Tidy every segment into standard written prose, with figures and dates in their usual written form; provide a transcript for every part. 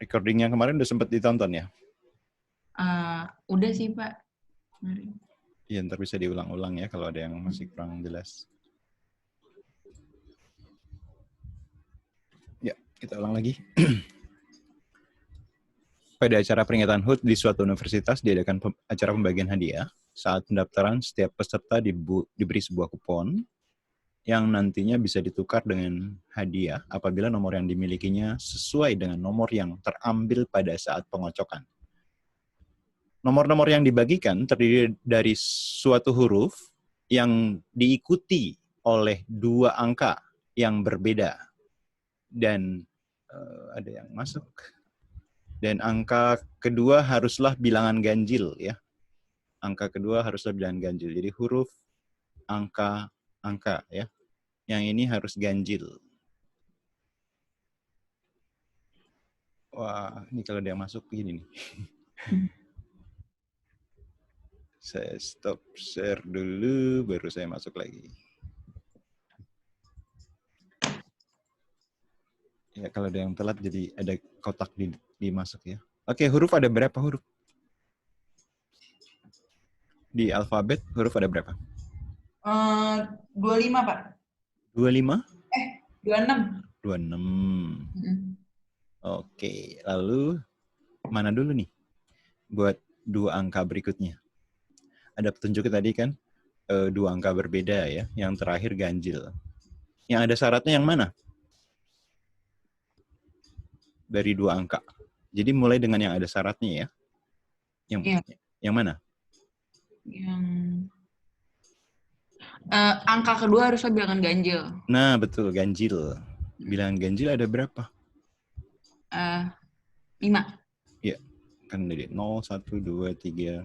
Recording yang kemarin udah sempat ditonton ya? Udah sih, Pak. Iya, ntar bisa diulang-ulang ya kalau ada yang masih kurang jelas. Ya, kita ulang lagi. Pada acara peringatan HUT di suatu universitas diadakan acara pembagian hadiah. Saat pendaftaran, setiap peserta diberi sebuah kupon yang nantinya bisa ditukar dengan hadiah apabila nomor yang dimilikinya sesuai dengan nomor yang terambil pada saat pengocokan. Nomor-nomor yang dibagikan terdiri dari suatu huruf yang diikuti oleh dua angka yang berbeda. Dan ada yang masuk. Dan angka kedua haruslah bilangan ganjil ya. Angka kedua haruslah bilangan ganjil. Jadi huruf, angka, angka ya. Yang ini harus ganjil. Wah, ini kalau dia masuk begini nih. Saya stop share dulu, baru saya masuk lagi. Ya, kalau ada yang telat jadi ada kotak dimasuk ya. Oke, huruf ada berapa huruf? Di alfabet huruf ada berapa? 25, Pak. 25? 26. 26. Oke, lalu mana dulu nih? Buat dua angka berikutnya. Ada petunjuknya tadi kan? Dua angka berbeda ya. Yang terakhir ganjil. Yang ada syaratnya yang mana? Dari dua angka. Jadi mulai dengan yang ada syaratnya ya. Yang mana? Yang angka kedua harusnya bilangan ganjil. Nah, betul, ganjil. Bilangan ganjil ada berapa? 5. Ya, kan dari 0, 1, 2, 3,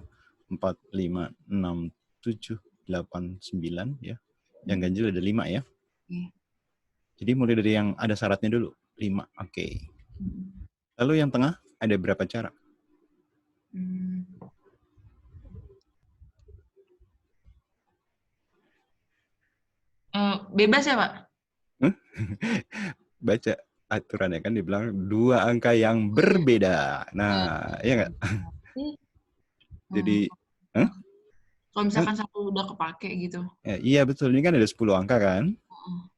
4, 5, 6, 7, 8, 9 ya. Yang ganjil ada 5 ya. Jadi mulai dari yang ada syaratnya dulu. 5, oke. Lalu yang tengah ada berapa cara? Bebas ya, Pak? Baca aturannya kan dibilang dua angka yang berbeda. Nah, iya nggak? Jadi, kalau misalkan satu udah kepake gitu. Ya, iya betul, ini kan ada 10 angka kan?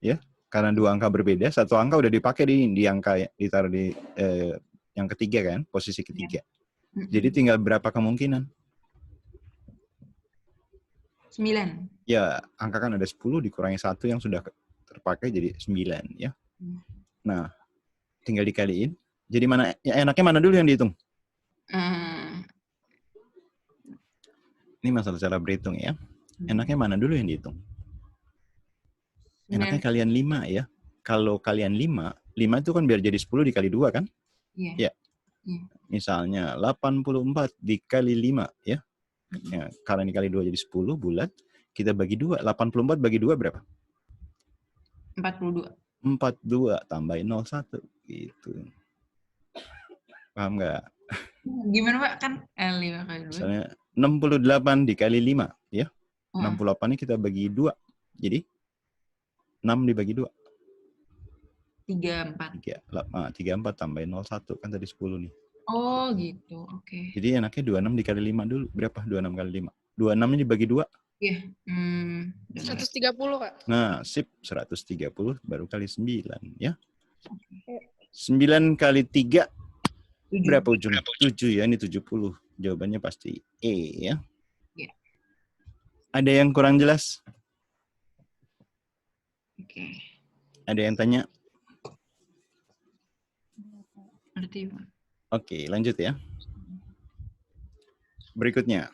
Ya, karena dua angka berbeda, satu angka udah dipakai di angka ditaruh di yang ketiga kan, posisi ketiga. Jadi tinggal berapa kemungkinan? 9. Ya, angka kan ada 10 dikurangi 1 yang sudah terpakai jadi 9 ya. Nah, tinggal dikaliin. Jadi mana enaknya mana dulu yang dihitung? Ini masalah cara berhitung ya. Enaknya mana dulu yang dihitung? Enaknya kalian 5 ya. Kalau kalian 5 itu kan biar jadi 10 dikali 2 kan? Iya. Ya. Misalnya 84 dikali 5 ya. Ya, kalau dikali 2 jadi 10 bulat, kita bagi 2. 84 bagi 2 berapa? 42. 42 tambahin 01 gitu. Paham nggak? Gimana, Pak? Kan 5 kali 2. Misalnya 68 dikali 5 ya. 68 ini kita bagi 2. Jadi 6 dibagi 2. 34. 34 tambahin 01 kan tadi 10 nih. Oh gitu, oke. Jadi enaknya 26 dikali 5 dulu. Berapa 26 kali 5? 26 ini dibagi 2. Iya. 130, Kak. Nah, sip. 130 baru kali 9 ya. 9 kali 3 berapa ujung? 7 ya, ini 70. Jawabannya pasti E ya. Iya. Ada yang kurang jelas? Oke. Ada yang tanya? Ngerti, Pak. Oke, lanjut ya. Berikutnya.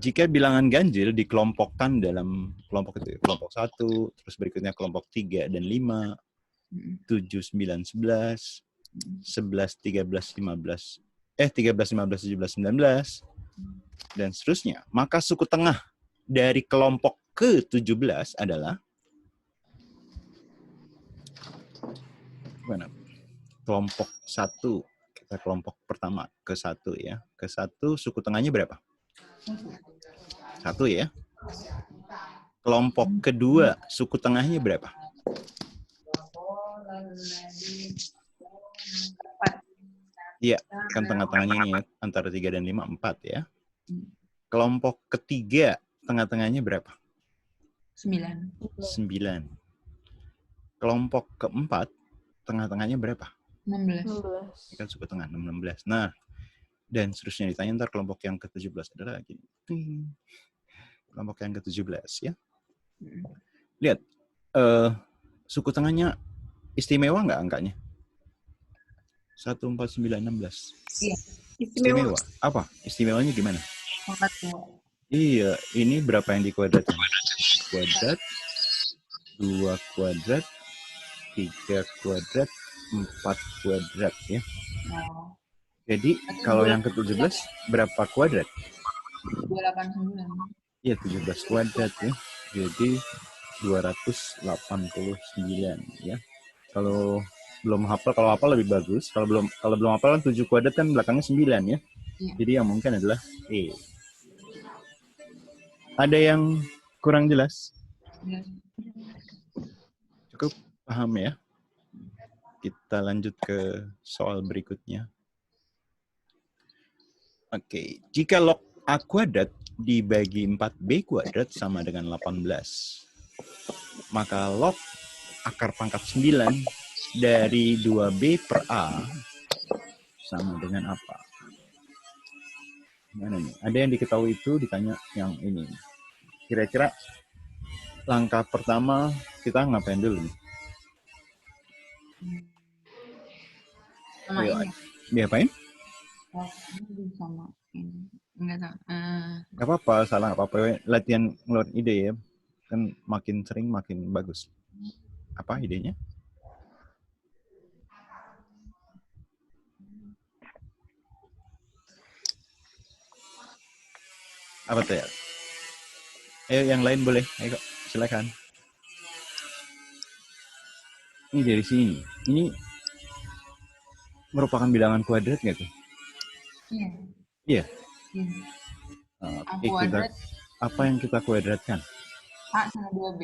Jika bilangan ganjil dikelompokkan dalam kelompok itu, kelompok 1, terus berikutnya kelompok 3 dan 5, 7, 9, 11, 11, 13, 15, 13, 15, 17, 19, dan seterusnya. Maka suku tengah dari kelompok ke-17 adalah mana? Kelompok 1. Kita kelompok pertama ke-1 ya. Ke-1 suku tengahnya berapa? 1 ya. Kelompok kedua suku tengahnya berapa? Iya, kan tengah-tengahnya ini ya, antara 3 dan 5, 4 ya. Kelompok ketiga, tengah-tengahnya berapa? 9. 9. Kelompok keempat, tengah-tengahnya berapa? 16. Ini kan suku tengah, 16. Nah, dan seterusnya ditanya ntar kelompok yang ke-17 adalah lagi. Kelompok yang ke-17 ya. Lihat, suku tengahnya istimewa nggak angkanya? 1, 4, 9, 16. Iya. Istimewa. Apa? Istimewanya gimana? Pangkat 2. Iya, ini berapa yang dikuadratkan? Kuadrat, 2 kuadrat, 3 kuadrat, 4 kuadrat ya. Oh. Jadi kalau yang ke-17 berapa kuadrat? 289. Iya, 17 kuadrat ya. Jadi 289 ya. Kalau belum hafal, kalau hafal lebih bagus. Kalau belum hafal kan 7 kuadrat kan belakangnya 9 ya. Iya. Jadi yang mungkin adalah E. Ada yang kurang jelas? Iya. Cukup paham ya? Kita lanjut ke soal berikutnya. Oke, jika log A kuadrat dibagi 4B kuadrat sama dengan 18, maka log akar pangkat 9 dari 2B per A sama dengan apa? Mana nih? Ada yang diketahui itu ditanya yang ini. Kira-kira langkah pertama kita ngapain dulu nih? Sama Ayo, ini. diapain? Oh, ini sama ini. Enggak tahu. Gak apa-apa, salah gak apa-apa. Latihan ngeluarin ide ya. Kan makin sering makin bagus. Apa idenya? Apa tuh ya? Ayo yang lain boleh. Ayo silakan. Ini dari sini. Ini merupakan bilangan kuadrat nggak tuh? Iya. Iya. Iya. Oke, apa yang kita kuadratkan? A sama 2B.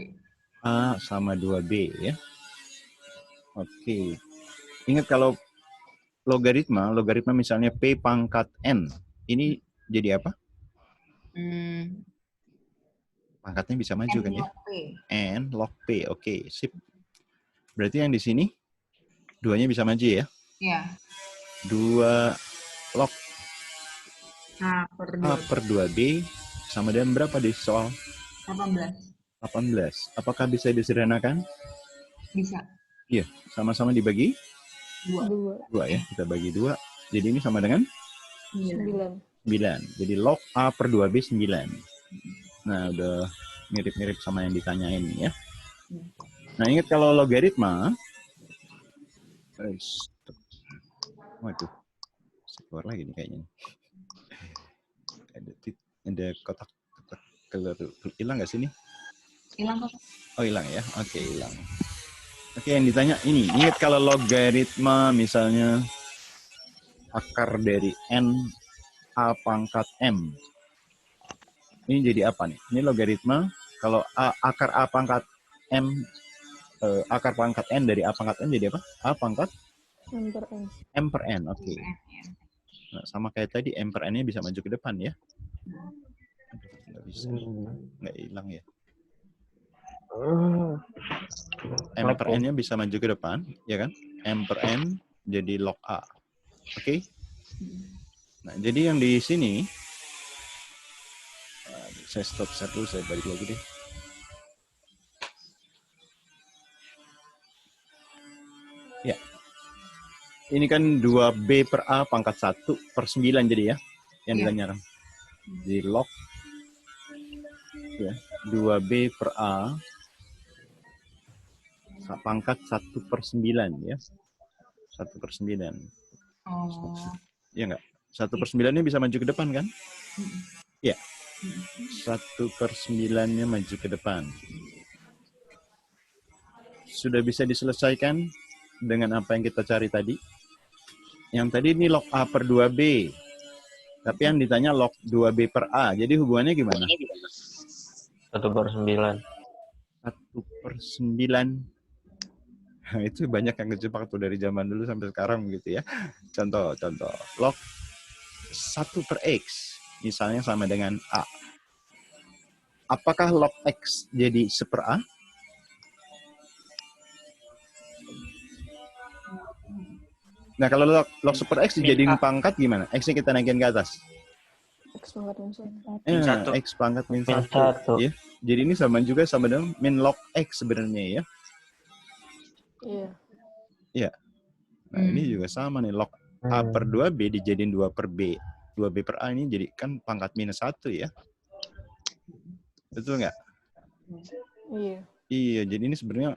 A sama 2B ya. Oke. Ingat kalau logaritma misalnya P pangkat N. Ini jadi apa? Pangkatnya bisa maju N kan ya? log P. N log P. Oke, sip. Berarti yang di sini duanya bisa maju ya? Iya. 2 log A per 2B sama dengan berapa di soal? 18. 18. Apakah bisa disederhanakan? Bisa. Iya, sama-sama dibagi 2. 2 ya. Kita bagi 2. Jadi ini sama dengan 9. 9. Jadi log A per 2B 9. Nah, udah mirip-mirip sama yang ditanyain ya. Nah, ingat kalau logaritma. Waduh. Keluar lagi nih kayaknya. Ada kotak keluar. Hilang nggak sih ini? Hilang kok. Oh, hilang ya. Oke, hilang. Oke, yang ditanya ini. Ingat kalau logaritma misalnya akar dari N A pangkat M. Ini jadi apa nih? Ini logaritma kalau akar A pangkat M, akar pangkat N dari A pangkat N jadi apa? A pangkat M per N. M per N, oke. Nah, sama kayak tadi, M per N-nya bisa maju ke depan ya. Nggak bisa, nggak hilang ya. M per N-nya bisa maju ke depan, ya kan? M per N jadi log A. Oke? Nah, jadi yang di sini, saya stop dulu, saya balik lagi deh. Ya. Ini kan 2B per A pangkat 1 per 9 jadi ya, yang ditanyakan. Jadi log ya, 2B per A pangkat 1 per 9 ya. 1 per 9. Oh. Iya nggak? 1 per 9-nya bisa maju ke depan kan? Iya. 1 per 9-nya maju ke depan. Sudah bisa diselesaikan dengan apa yang kita cari tadi? Yang tadi ini log A per 2B. Tapi yang ditanya log 2B per A. Jadi hubungannya gimana? 1 per 9. 1 per 9. Itu banyak yang kejebak tuh dari zaman dulu sampai sekarang gitu ya. Contoh. Log 1 per X misalnya sama dengan A. Apakah log X jadi 1 per A? Nah, kalau log 1 per X dijadiin pangkat gimana? X-nya kita naikin ke atas. X pangkat min 1. X pangkat min 1. 1. Ya. Jadi ini sama dengan min log X sebenarnya ya. Iya. Iya. Nah, ini juga sama nih. Log A per 2B dijadiin 2 per B. 2B per A ini jadi kan pangkat minus 1 ya. Betul nggak? Iya. Iya, jadi ini sebenarnya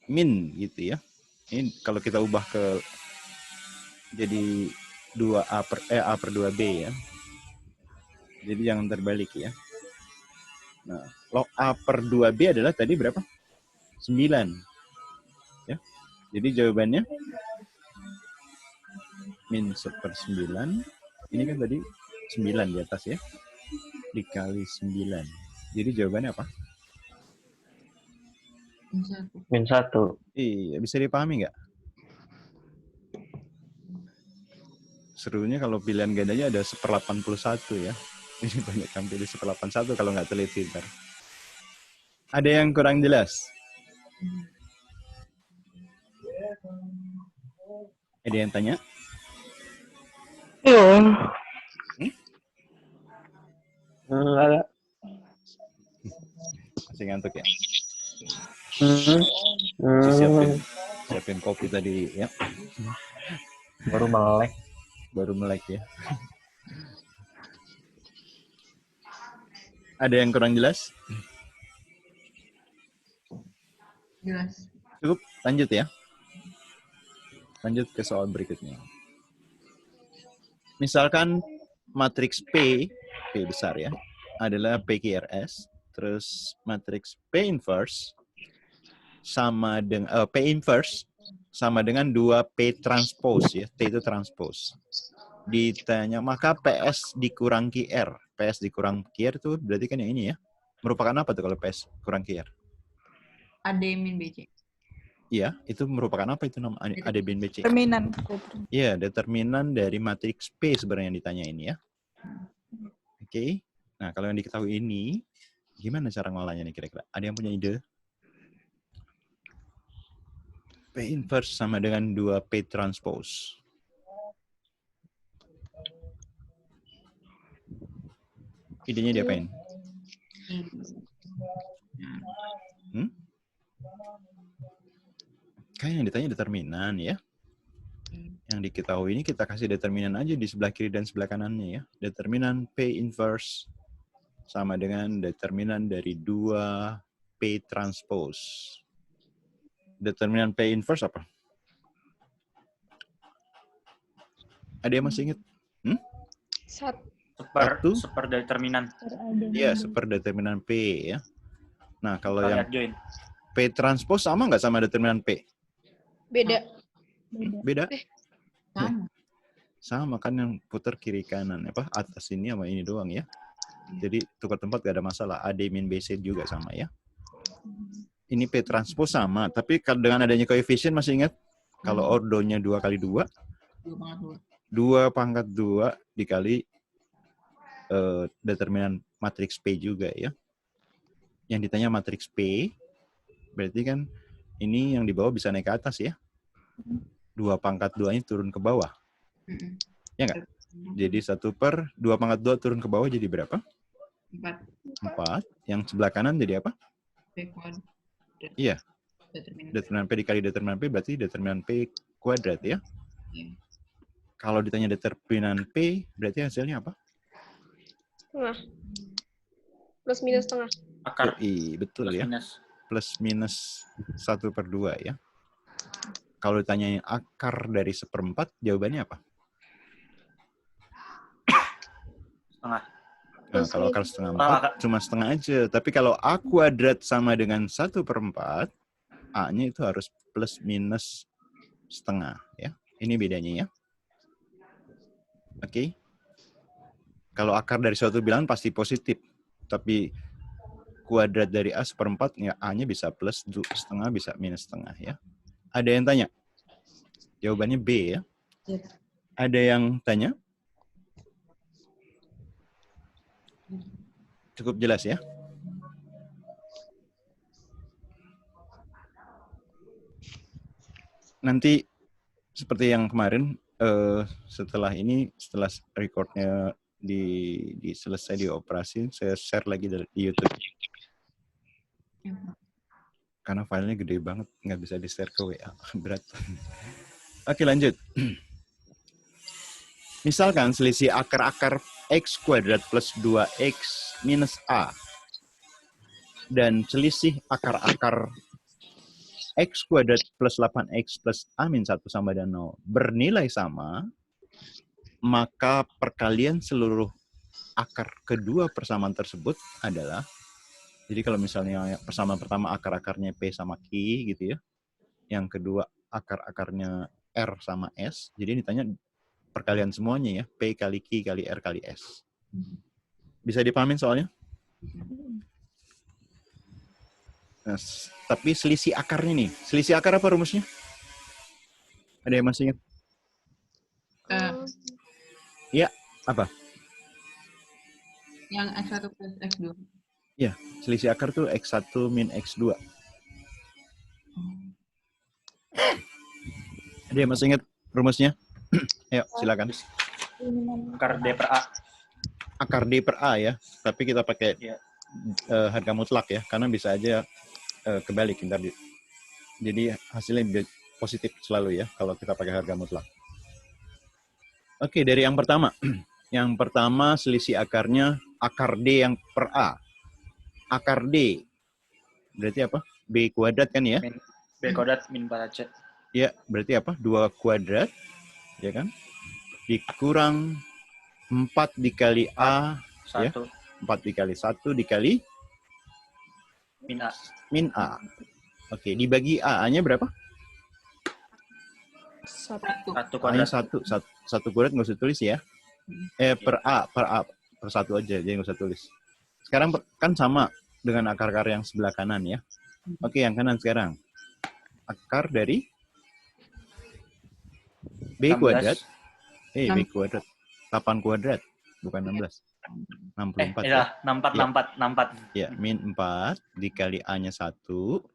min gitu ya. Ini kalau kita ubah ke jadi 2A per 2B ya. Jadi jangan terbalik ya. Nah, log A per 2B adalah tadi berapa? 9. Ya. Jadi jawabannya min 1/9. Ini kan tadi 9 di atas ya. Dikali 9. Jadi jawabannya apa? Min 1. Iya, bisa dipahami nggak? Serunya kalau pilihan gandanya ada 1/81 ya. Ini banyak yang pilih 1/81 kalau nggak teliti ntar. Ada yang kurang jelas? Ada yang tanya? Iya. Enggak ada. Masih ngantuk ya? Hmm. Siapin kopi tadi ya. Baru melek. Ya. Ada yang kurang jelas? Jelas. Cukup, lanjut ya. Lanjut ke soal berikutnya. Misalkan matriks P besar ya, adalah PQRS, terus matriks P inverse sama dengan P inverse sama dengan 2P transpose ya, T itu transpose. Ditanya maka PS dikurang QR. PS dikurang QR itu berarti kan yang ini ya. Merupakan apa tuh kalau PS kurang QR? AD min BC. Iya, itu merupakan apa itu nama AD bin BC? Determinan. Iya, determinan dari matriks P sebenarnya yang ditanya ini ya. Oke. Nah, kalau yang diketahui ini, gimana cara ngolahnya nih kira-kira? Ada yang punya ide? P inverse sama dengan 2P transpose. Idenya diapain? Kayak yang ditanya determinan ya. Yang diketahui ini kita kasih determinan aja di sebelah kiri dan sebelah kanannya ya. Determinan P inverse sama dengan determinan dari 2P transpose. Determinan P inverse apa? Ada yang masih ingat? Seper determinan. Iya, seper determinan P ya. Nah, kalau yang Join. P transpose sama nggak sama determinan P? Beda. Beda? Sama. Sama kan yang putar kiri kanan apa atas ini sama ini doang ya. Jadi tukar tempat gak ada masalah. AD min BC juga sama ya. Ini P transpose sama, tapi dengan adanya koefisien masih ingat kalau ordonya 2 kali 2? 2 pangkat 2 dikali determinan matriks P juga ya. Yang ditanya matriks P, berarti kan ini yang di bawah bisa naik ke atas ya. 2 pangkat 2 ini turun ke bawah. Ya nggak? Jadi 1/2 pangkat 2 turun ke bawah jadi berapa? 4. Yang sebelah kanan jadi apa? P kuadrat. Iya. Determinan P dikali determinan P berarti determinan P kuadrat ya. Iya. Kalau ditanya determinan P, berarti hasilnya apa? Setengah. Plus minus setengah. Akar. Betul Plus ya. minus. Plus minus 1/2 ya. Kalau ditanya akar dari 1/4, jawabannya apa? Setengah. Nah, kalau akar setengah 4, cuma setengah aja. Tapi kalau A kuadrat sama dengan 1/4, A-nya itu harus plus minus setengah. Ya. Ini bedanya ya. Oke. Kalau akar dari suatu bilangan pasti positif. Tapi kuadrat dari A 1/4, ya A-nya bisa plus setengah, bisa minus setengah. Ya. Ada yang tanya? Jawabannya B ya. Ya. Ada yang tanya? Cukup jelas ya? Nanti seperti yang kemarin, setelah recordnya selesai dioperasi, saya share lagi di YouTube. Karena filenya gede banget, nggak bisa di-share ke WA. Berat. Oke, lanjut. Misalkan selisih akar-akar X kuadrat plus 2X minus A. Dan selisih akar-akar X kuadrat plus 8X plus A min 1 sama dengan 0 bernilai sama, maka perkalian seluruh akar kedua persamaan tersebut adalah, jadi kalau misalnya persamaan pertama akar-akarnya P sama Q gitu ya, yang kedua akar-akarnya R sama S, jadi ini tanya perkalian semuanya ya, P kali Q kali R kali S. Bisa dipahamin soalnya? Nah, tapi selisih akarnya nih, selisih akar apa rumusnya? Ada yang masih ingat? Ya, apa? Yang X1 plus X2. Ya, selisih akar tuh X1 min X2. Ada yang masih ingat rumusnya? Ayo, silakan. Akar D per A. Akar D per A ya, tapi kita pakai Ya. harga mutlak ya, karena bisa aja kebalik. Jadi hasilnya positif selalu ya, kalau kita pakai harga mutlak. Oke, dari yang pertama. Yang pertama selisih akarnya akar D yang per A. Akar D berarti apa? B kuadrat kan ya? B kuadrat min 4AC. Ya, berarti apa? 2 kuadrat, ya kan? Dikurang 4 dikali A, 1 ya? 4 dikali 1 dikali min A. min A. Oke, dibagi A. A-nya berapa? 1. 1 A-nya kuadrat. 1 kuadrat nggak usah tulis ya. Per A, per 1 aja, jadi nggak usah tulis. Sekarang kan sama dengan akar-akar yang sebelah kanan ya. Oke, yang kanan sekarang. Akar dari B 16. kuadrat. B kuadrat. 8 kuadrat, bukan 16. 64 ya. Ya, 64. Ya, min 4 dikali A-nya 1. 1,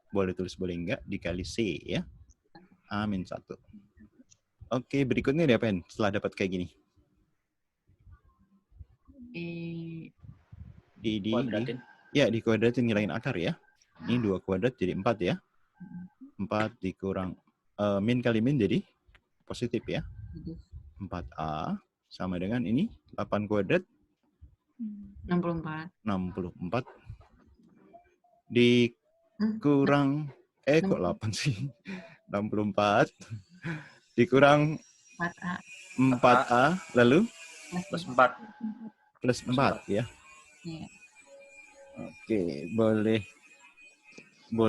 boleh tulis boleh enggak, dikali C ya. A min 1. Oke, berikutnya diapain setelah dapat kayak gini? Kuadratin. Dikuadratin ngilangin akar ya. Ini 2 kuadrat jadi 4 ya. 4 dikurang min kali min jadi positif ya. 4A sama dengan ini 8 kuadrat 64. 64 dikurang kok 8 sih? 64 dikurang 4A 4A lalu Plus 4. plus 4 ya. Iya. Oke, boleh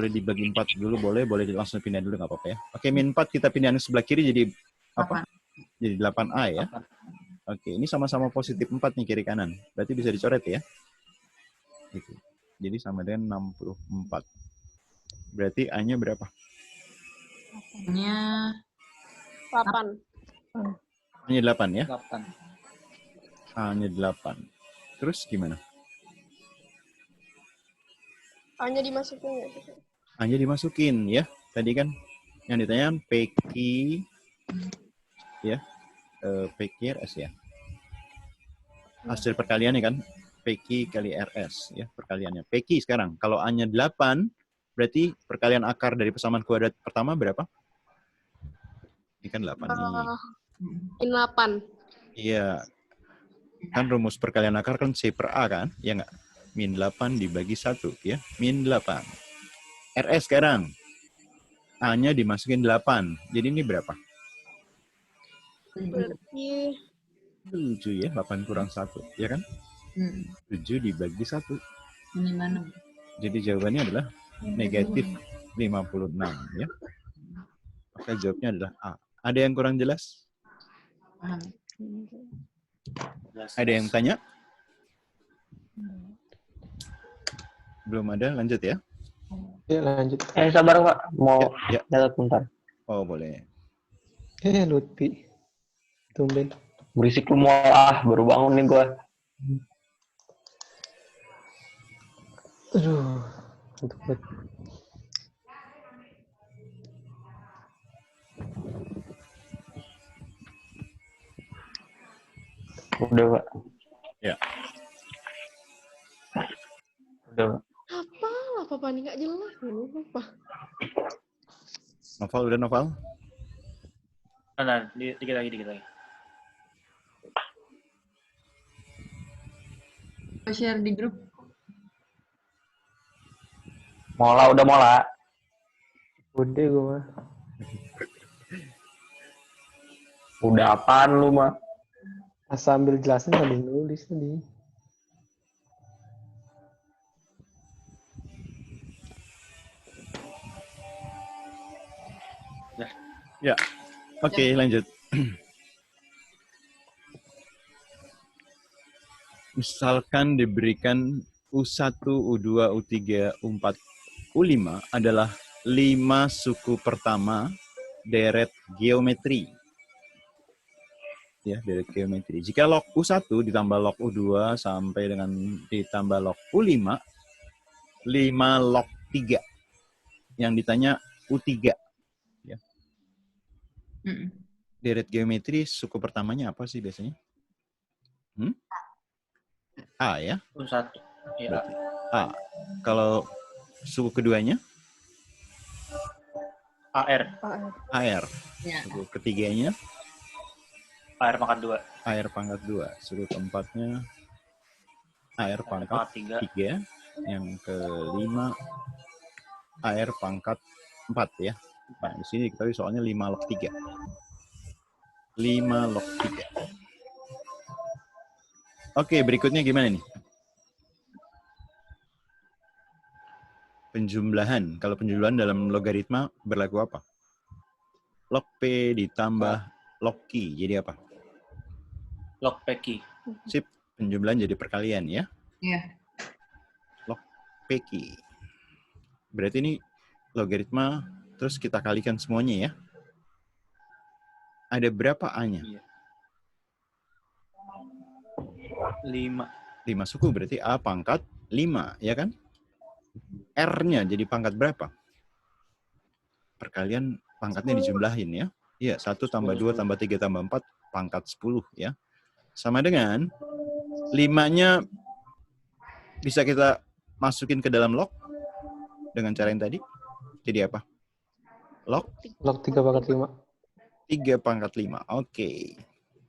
dibagi 4 dulu, boleh langsung pindah dulu nggak apa-apa ya. Oke, min 4 kita pindahin sebelah kiri jadi apa? Jadi 8A ya. Oke, ini sama-sama positif 4 nih kiri kanan. Berarti bisa dicoret ya. Gitu. Jadi sama dengan 64. Berarti A-nya berapa? Nya 8. A-nya 8 ya. 8. A-nya 8. Terus gimana? A-nya dimasukin nggak sih? A-nya dimasukin ya. Tadi kan yang ditanya PQ ya. PQRS ya. Hasil perkaliannya kan PQ kali RS ya, perkaliannya. PQ sekarang kalau A-nya 8 berarti perkalian akar dari persamaan kuadrat pertama berapa? Ini kan 8 nih. Min 8. Iya. Kan rumus perkalian akar kan C per A kan? Ya nggak? Min 8 dibagi 1 ya. Min 8. RS sekarang. A-nya dimasukin 8. Jadi ini berapa? Berarti 7 ya. 8 kurang 1. Ya kan? 7 dibagi 1. ini mana? Jadi jawabannya adalah negatif 56 ya. Maka jawabnya adalah A. Ada yang kurang jelas? Paham. Ada yang tanya? Belum ada, lanjut ya. Ya lanjut. Sabar Pak, mau Ya. nyatet bentar. Oh, boleh. Lutfi. Tumben. Berisik lu mau baru bangun nih gua. Aduh. Untuk banget. Udah Pak. Ya. Udah Pak. Apa nih nggak jelas ini apa? Novel, udah Novel? Nah, dikit lagi. Share di grup. Udah mola. Udah gue mah. Udah apaan lu mah? Sambil jelasin sambil nulis tadi. Ya. Oke, lanjut. Misalkan diberikan U1, U2, U3, U4, U5 adalah 5 suku pertama deret geometri. Ya, deret geometri. Jika log U1 ditambah log U2 sampai dengan ditambah log U5, 5 log 3. Yang ditanya U3. Ya. Deret geometri suku pertamanya apa sih biasanya? A ya? Satu. Ya. Berarti A. Kalau suku keduanya? AR. AR. Ya. Suku ketiganya? AR pangkat 2. AR pangkat 2. Suku keempatnya? AR pangkat 3. Yang kelima? AR pangkat 4 ya. Nah, di sini diketahui soalnya 5 log 3. 5 log 3. Oke, berikutnya gimana nih? Penjumlahan. Kalau penjumlahan dalam logaritma berlaku apa? Log P ditambah log Q. Jadi apa? Log PQ. Sip. Penjumlahan jadi perkalian ya. Iya. Log PQ. Berarti ini logaritma terus kita kalikan semuanya ya. Ada berapa A-nya? Iya. 5. 5 suku berarti A pangkat 5, ya kan? R-nya jadi pangkat berapa? Perkalian pangkatnya dijumlahin ya. Iya, 1 tambah 2 tambah 3 tambah 4 pangkat 10 ya. Sama dengan 5-nya bisa kita masukin ke dalam log dengan cara yang tadi. Jadi apa? Log 3 pangkat 5. 3 pangkat 5. Oke.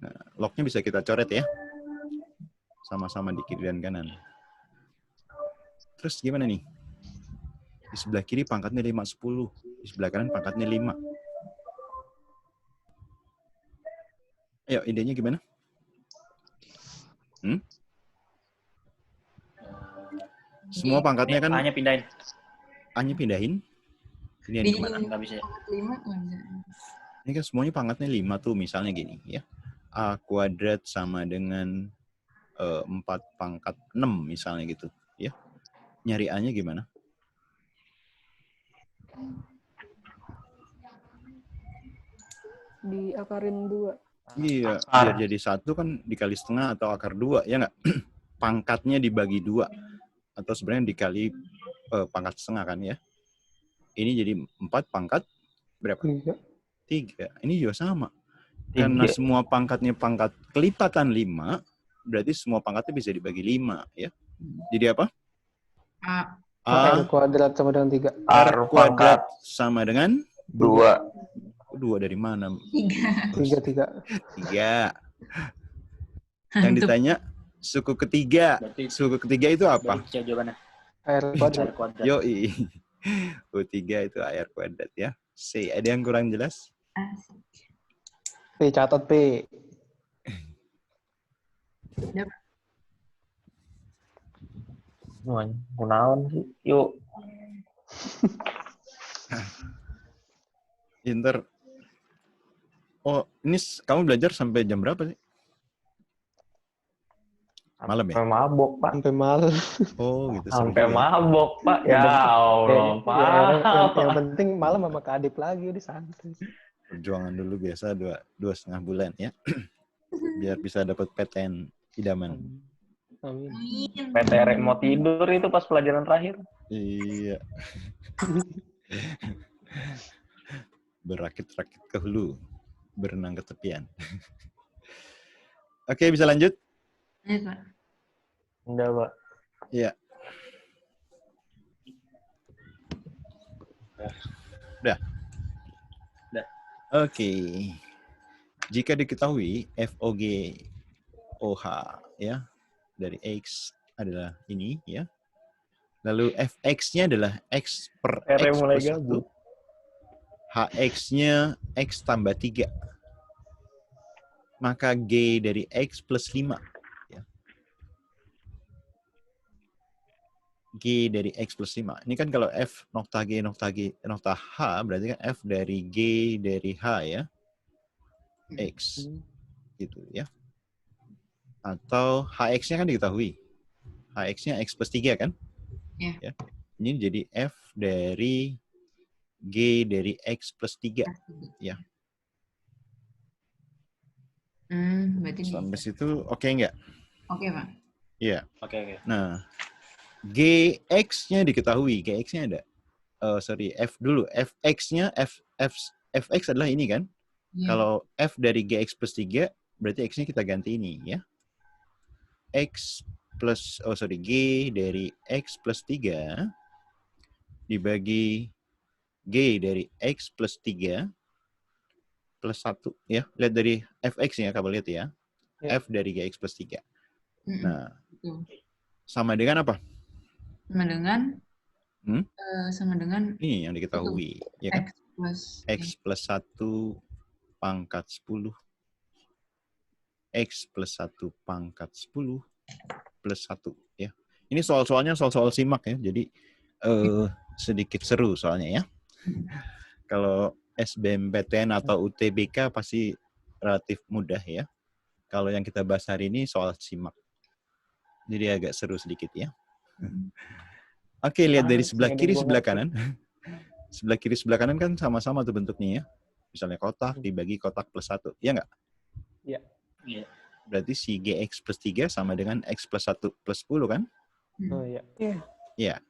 Nah, lognya bisa kita coret ya. Sama-sama di kiri dan kanan. Terus gimana nih? Di sebelah kiri pangkatnya 5, 10. Di sebelah kanan pangkatnya 5. Ayo, idenya gimana? Semua pangkatnya kan A-nya pindahin. A-nya pindahin. Pindahin Di- kemana? Nggak bisa ya. 5 nggak bisa. Ini kan semuanya pangkatnya 5 tuh. Misalnya gini ya. A kuadrat sama dengan 4 pangkat 6 misalnya gitu. Ya. Nyari A-nya gimana? Diakarin 2. Iya, Akar. biar jadi 1 kan dikali setengah atau akar 2, ya nggak? Pangkatnya dibagi 2. Atau sebenarnya dikali pangkat setengah kan ya. Ini jadi 4 pangkat berapa? 3. Ini juga sama. Karena semua pangkatnya pangkat kelipatan 5, berarti semua pangkatnya bisa dibagi 5 ya. Jadi apa? A. R kuadrat sama dengan 3. R kuadrat sama dengan 2. 2 dari mana? 3. 3. Yang ditanya suku ketiga. Berarti Suku ketiga itu apa? Berarti C jawabannya. R kuadrat. AR kuadrat. Yoi. U3 itu AR kuadrat ya. C. Ada yang kurang jelas? P, catat P. Kunaon sih? Yuk. Inter. Oh, ini kamu belajar sampai jam berapa sih? Malam ya? Sampai mabok, Pak. Sampai malam. Oh, gitu. Seru Sampai juga ya. mabok, Pak. Ya Allah, Pak. Yang penting malam sama Kadip lagi udah santai. Perjuangan dulu biasa 2,5 bulan ya. Biar bisa dapat PTN idaman. Amin. Amin. PTR mau tidur itu pas pelajaran terakhir. Iya. Berakit-rakit ke hulu, berenang ke tepian. Oke, bisa lanjut? Ayo, Pak. Udah, Pak. Iya. Udah. Udah. Oke. Jika diketahui FOG/OH ya dari X adalah ini ya. Lalu Fx-nya adalah X per R X mulai plus 1. gabut. Hx-nya X tambah 3. Maka G dari X plus 5. Ya. G dari X plus 5. Ini kan kalau F nokta G nokta H, berarti kan F dari G dari H ya. X. Gitu ya. Atau Hx-nya kan diketahui. Hx-nya X plus 3 kan? Iya. Ya. Ini jadi F dari G dari X plus 3. Ya. Berarti Sampai situ oke nggak? Oke, Pak. Iya. Oke. Nah, Gx-nya diketahui. Gx-nya ada. F dulu. Fx-nya Fx adalah ini kan? Iya. Kalau F dari Gx plus 3, berarti X-nya kita ganti ini ya. G dari X plus 3 dibagi G dari X plus 3 plus 1 ya. Lihat dari Fx-nya, kamu lihat ya. Ya. F dari Gx plus 3. Mm-mm. Nah, Betul. sama dengan apa? Sama dengan Hmm? sama dengan Ini yang diketahui. Ya kan? X plus X plus 1 pangkat 10. X plus 1 pangkat 10 plus 1. Ya. Ini soal-soalnya soal-soal simak ya. Jadi sedikit seru soalnya ya. Kalau SBMPTN atau UTBK pasti relatif mudah ya. Kalau yang kita bahas hari ini soal simak. Jadi agak seru sedikit ya. Oke, lihat dari sebelah kiri, sebelah kanan. Sebelah kiri, sebelah kanan kan sama-sama tuh bentuknya ya. Misalnya kotak dibagi kotak plus 1. Iya nggak? Iya. Iya. Berarti si GX plus 3 sama dengan X plus 1 plus 10 kan? Oh iya. Iya.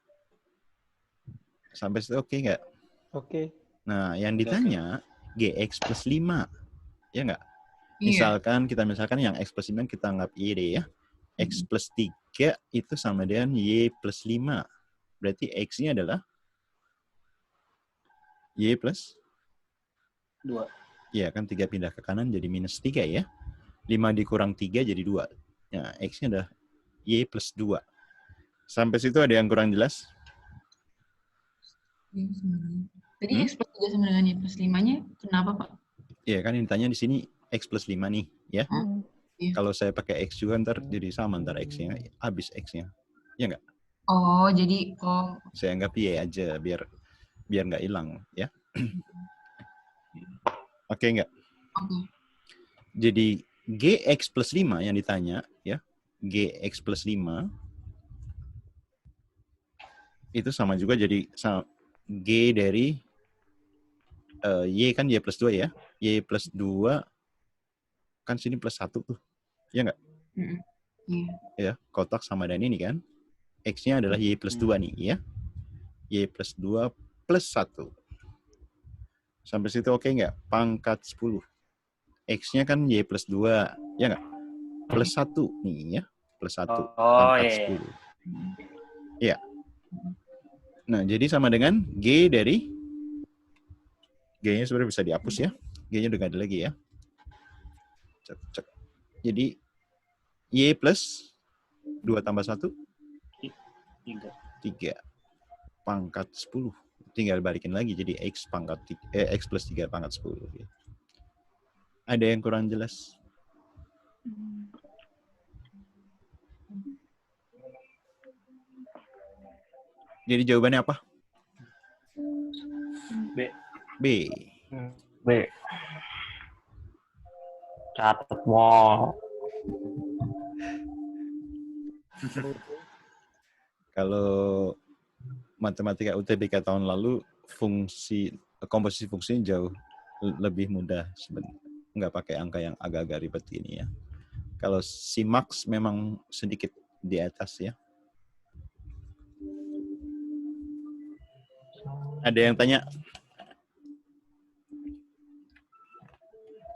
Sampai situ oke nggak? Oke. Nah, yang ditanya GX plus 5. Ya nggak? Iya. Misalkan yang X plus 5 kita anggap Y deh ya. X plus 3 itu sama dengan Y plus 5. Berarti X-nya adalah Y plus 2. ya kan 3 pindah ke kanan jadi minus 3 ya. 5 dikurang 3 jadi 2. Nah, X-nya adalah Y plus 2. Sampai situ ada yang kurang jelas? Tadi X plus 3 sama dengan Y plus 5-nya kenapa, Pak? Iya kan yang ditanya di sini X plus 5 nih ya. Iya. Kalau saya pakai X juga ntar jadi sama ntar X-nya. Habis X-nya. Ya nggak? Oh, jadi Saya anggap Y aja biar nggak hilang ya. Oke nggak? oke. Jadi GX plus 5 yang ditanya ya. GX plus 5 itu sama juga jadi G dari Y kan Y plus 2 ya. Y plus 2 kan sini plus 1 tuh. Ya nggak? Iya. Ya, kotak sama dan ini kan. X-nya adalah Y plus 2 nih ya. Y plus 2 plus 1. Sampai situ oke nggak? Pangkat 10. X-nya kan Y plus 2. Ya nggak? Plus 1 nih ya. Plus 1. Pangkat 10. Iya. Nah, jadi sama dengan G dari G-nya sebenarnya bisa dihapus ya. G-nya udah nggak ada lagi ya. Cek. Jadi Y plus 2 tambah 1 3 pangkat 10. Tinggal balikin lagi jadi X plus 3 pangkat 10. Ada yang kurang jelas? Jadi jawabannya apa? B. B. B. Catat mau. Kalau matematika UTBK tahun lalu komposisi fungsinya jauh lebih mudah sebenarnya. Nggak pakai angka yang agak-agak ribet ini ya. Kalau SIMAX memang sedikit di atas ya. Ada yang tanya?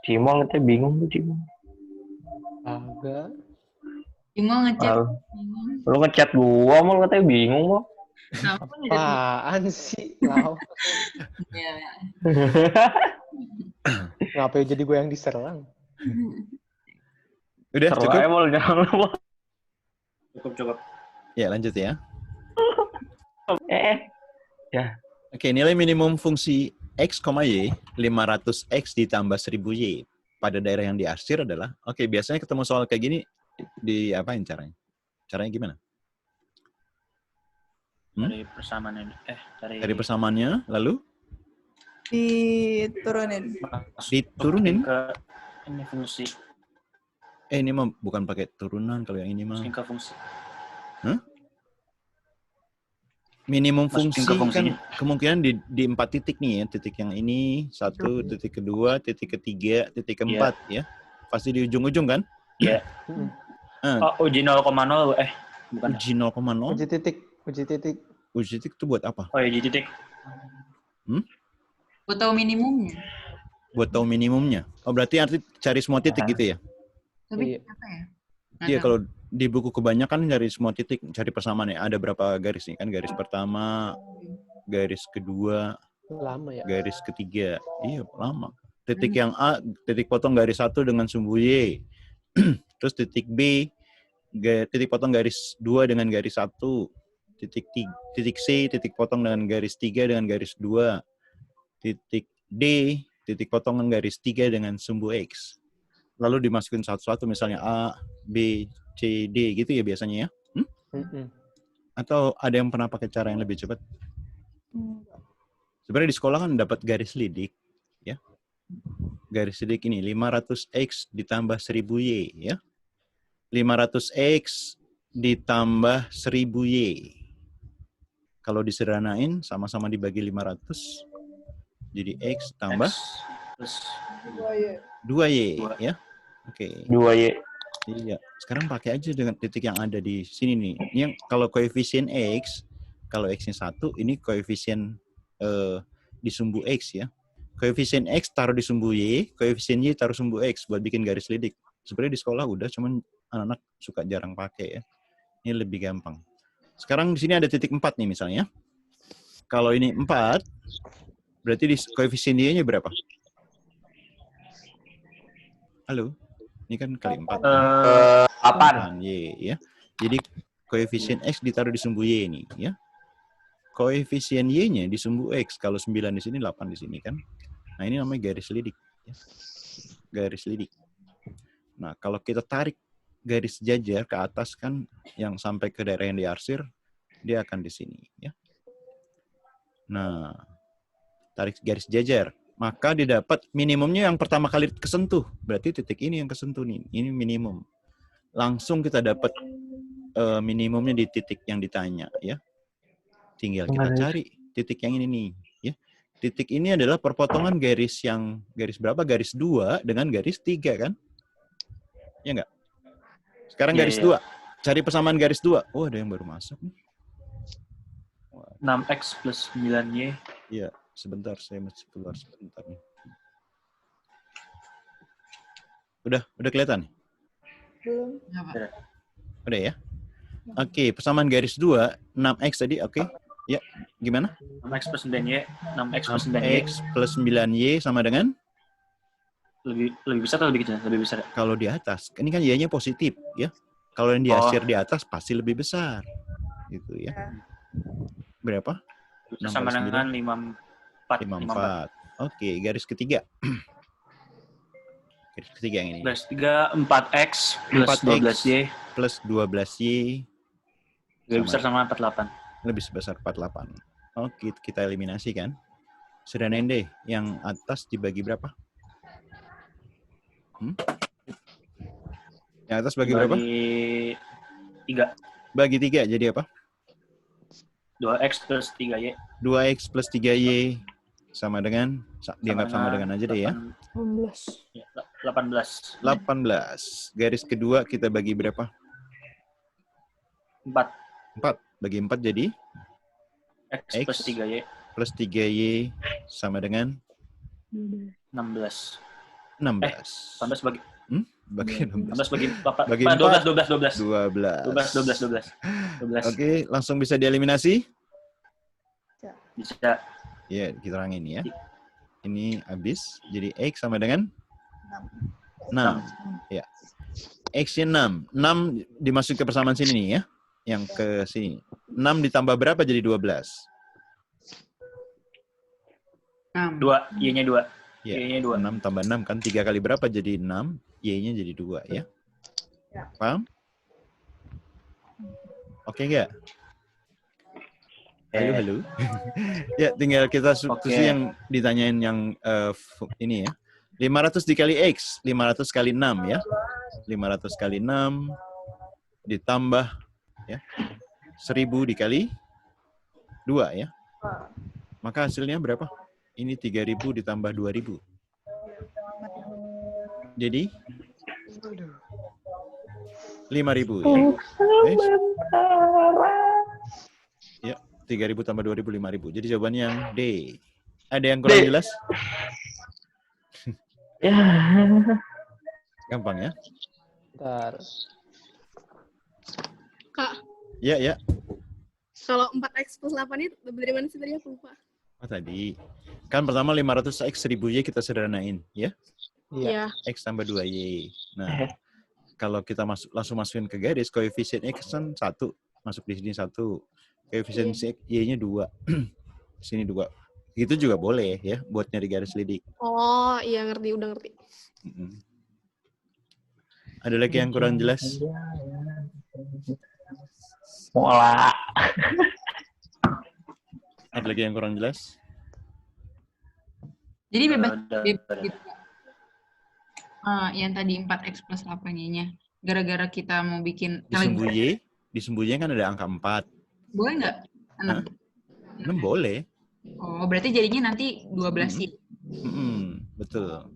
Cimol katanya bingung tuh Cimol. Agak. Cuma ngechat. Lu ngechat gua Mol katanya bingung Mol. Kenapa ngechat? Apaan sih? Lau. Ya. Ngapain jadi gue yang diserang? Udah Seru cukup? aja Mol, jangan lu Mol. Cukup. Ya lanjut ya. Ya. Oke, nilai minimum fungsi X, Y 500X ditambah 1000Y pada daerah yang diarsir adalah, oke, biasanya ketemu soal kayak gini, di apain caranya? Caranya gimana? Dari persamaannya. Dari persamaannya, lalu Diturunin. diturunin. Ke ini fungsi. Ini mah bukan pakai turunan, kalau yang ini mah. Masukin ke fungsi. Minimum Masukin fungsi ke kan fungsinya. kemungkinan di 4 titik nih ya. Titik yang ini, 1, titik kedua, titik ketiga, titik keempat ya. Pasti di ujung-ujung kan? Iya. Uji 0,0 bukan. Uji 0,0. Uji titik. Uji titik itu buat apa? Oh ya, uji titik. Gue tahu minimumnya. Buat tahu minimumnya. Oh, berarti arti cari semua titik gitu ya? Tapi Iya. apa ya? Nggak Iya, tahu. kalau di buku kebanyakan cari semua titik, cari persamaan ya. Ada berapa garis nih kan? Garis pertama, garis kedua, Lama ya. garis ketiga. Iya, lama. Titik yang A, titik potong garis 1 dengan sumbu Y. Terus titik B, titik potong garis 2 dengan garis 1. Titik C, titik potong dengan garis 3 dengan garis 2. Titik D, titik potongan garis 3 dengan sumbu X. Lalu dimasukin satu-satu, misalnya A, B, C, D gitu ya biasanya ya? Atau ada yang pernah pakai cara yang lebih cepat? Sebenarnya di sekolah kan dapat garis lidik, ya. Garis lidik ini 500X ditambah 1000Y, ya. 500X ditambah 1000Y. Kalau disederhanain, sama-sama dibagi 500, jadi X tambah Plus 2Y, ya. Oke. 2Y. Iya. Sekarang pakai aja dengan titik yang ada di sini nih. Ini yang kalau koefisien X, kalau X-nya 1, ini koefisien di sumbu X ya. Koefisien X taruh di sumbu Y, koefisien Y taruh sumbu X buat bikin garis lidik. Sebenarnya di sekolah udah, cuman anak-anak suka jarang pakai ya. Ini lebih gampang. Sekarang di sini ada titik 4 nih misalnya. Kalau ini 4, berarti di koefisien Y-nya berapa? Halo? Ini kan kali 4. 8. Y ya. Jadi koefisien X ditaruh di sumbu Y ini ya. Koefisien Y-nya di sumbu X. Kalau 9 di sini, 8 di sini kan. Nah, ini namanya garis lidik. Ya. Garis lidik. Nah, kalau kita tarik garis jajar ke atas kan, yang sampai ke daerah yang diarsir, dia akan di sini. Ya. Nah, tarik garis jajar. Maka didapat minimumnya yang pertama kali kesentuh. Berarti titik ini yang kesentuh nih. Ini minimum. Langsung kita dapat minimumnya di titik yang ditanya. Ya. Tinggal kita cari titik yang ini nih. Ya. Titik ini adalah perpotongan garis yang, garis berapa? Garis 2 dengan garis 3 kan? Ya enggak? Sekarang garis 2. Cari persamaan garis 2. Oh, ada yang baru masuk nih. 6X plus 9Y. Iya, sebentar. Saya masih keluar sebentar nih. Udah kelihatan nih? Belum. Apa? Udah ya? Oke, persamaan garis 2, 6X tadi, oke. Ya, gimana? 6X plus 9Y. 6X plus 9Y. 6X plus 9Y sama dengan? Lebih besar atau lebih kecil? Lebih besar. Kalau di atas, ini kan Y-nya positif, ya. Kalau yang diarsir di atas pasti lebih besar. Gitu ya. Berapa? Sama dengan 54. 54. Oke, garis ketiga. Garis ketiga yang ini. Garis 3, 4X plus 4X 12Y. plus 12Y. Lebih besar sama 48. Lebih sebesar 48. Oke, kita eliminasi kan. Sederhanain deh. Yang atas dibagi berapa? Yang atas bagi berapa? 3. bagi 3 jadi apa? 2x plus 3y. 2x plus 3y sama dengan, dianggap sama dengan aja deh ya. 16. 18. 18. Garis kedua kita bagi berapa? 4. 4. Bagi 4 jadi X X. plus 3y. plus 3y sama dengan 16. 16. 18 bagi Bagi 16. 16 bagi 8. Bagi 12. 12. Oke, langsung bisa dieliminasi? Bisa. Ya, kita terangin ya. Ini habis. Jadi X sama dengan 6. Ya. X-nya 6. 6 dimasukin ke persamaan sini nih ya. Yang ke sini. 6 ditambah berapa jadi 12? 6. 2, y-nya 2. Ya, Y-nya 2. 6 tambah 6 kan 3 kali berapa jadi 6? Y-nya jadi 2 ya. Paham? Oke nggak? Halo. Ya, tinggal kita substitusi yang ditanyain yang ini ya. 500 dikali X, 500 kali 6 ya. 500 kali 6 ditambah ya. 1000 dikali 2 ya. Maka hasilnya berapa? Ini 3000 ditambah 2000. Jadi 5000 ya. Ya, 3000 tambah 2000 5000. Jadi jawabannya yang D. Ada yang kurang jelas? Ya. Gampang ya? Bentar. Kak, Ya. kalau 4x plus 8 itu dari mana sih tadi aku lupa? Oh, tadi. Kan pertama 500x 1000y kita sederhanain, ya? Iya. X tambah 2y. Nah, kalau kita langsung masukin ke garis, koefisien X kan 1. Masuk di sini 1. Koefisien Y-nya 2. Sini 2. Itu juga boleh ya, buat nyari garis lidik. Oh, iya ngerti, udah ngerti. Ada lagi yang kurang jelas? Mola. Ada lagi yang kurang jelas? Jadi bebas gitu, Kak. Yang tadi 4x plus 8y-nya. Gara-gara kita mau bikin... Di sumbu Y kan ada angka 4. Boleh nggak? 6 boleh. Oh, berarti jadinya nanti 12 y. Betul.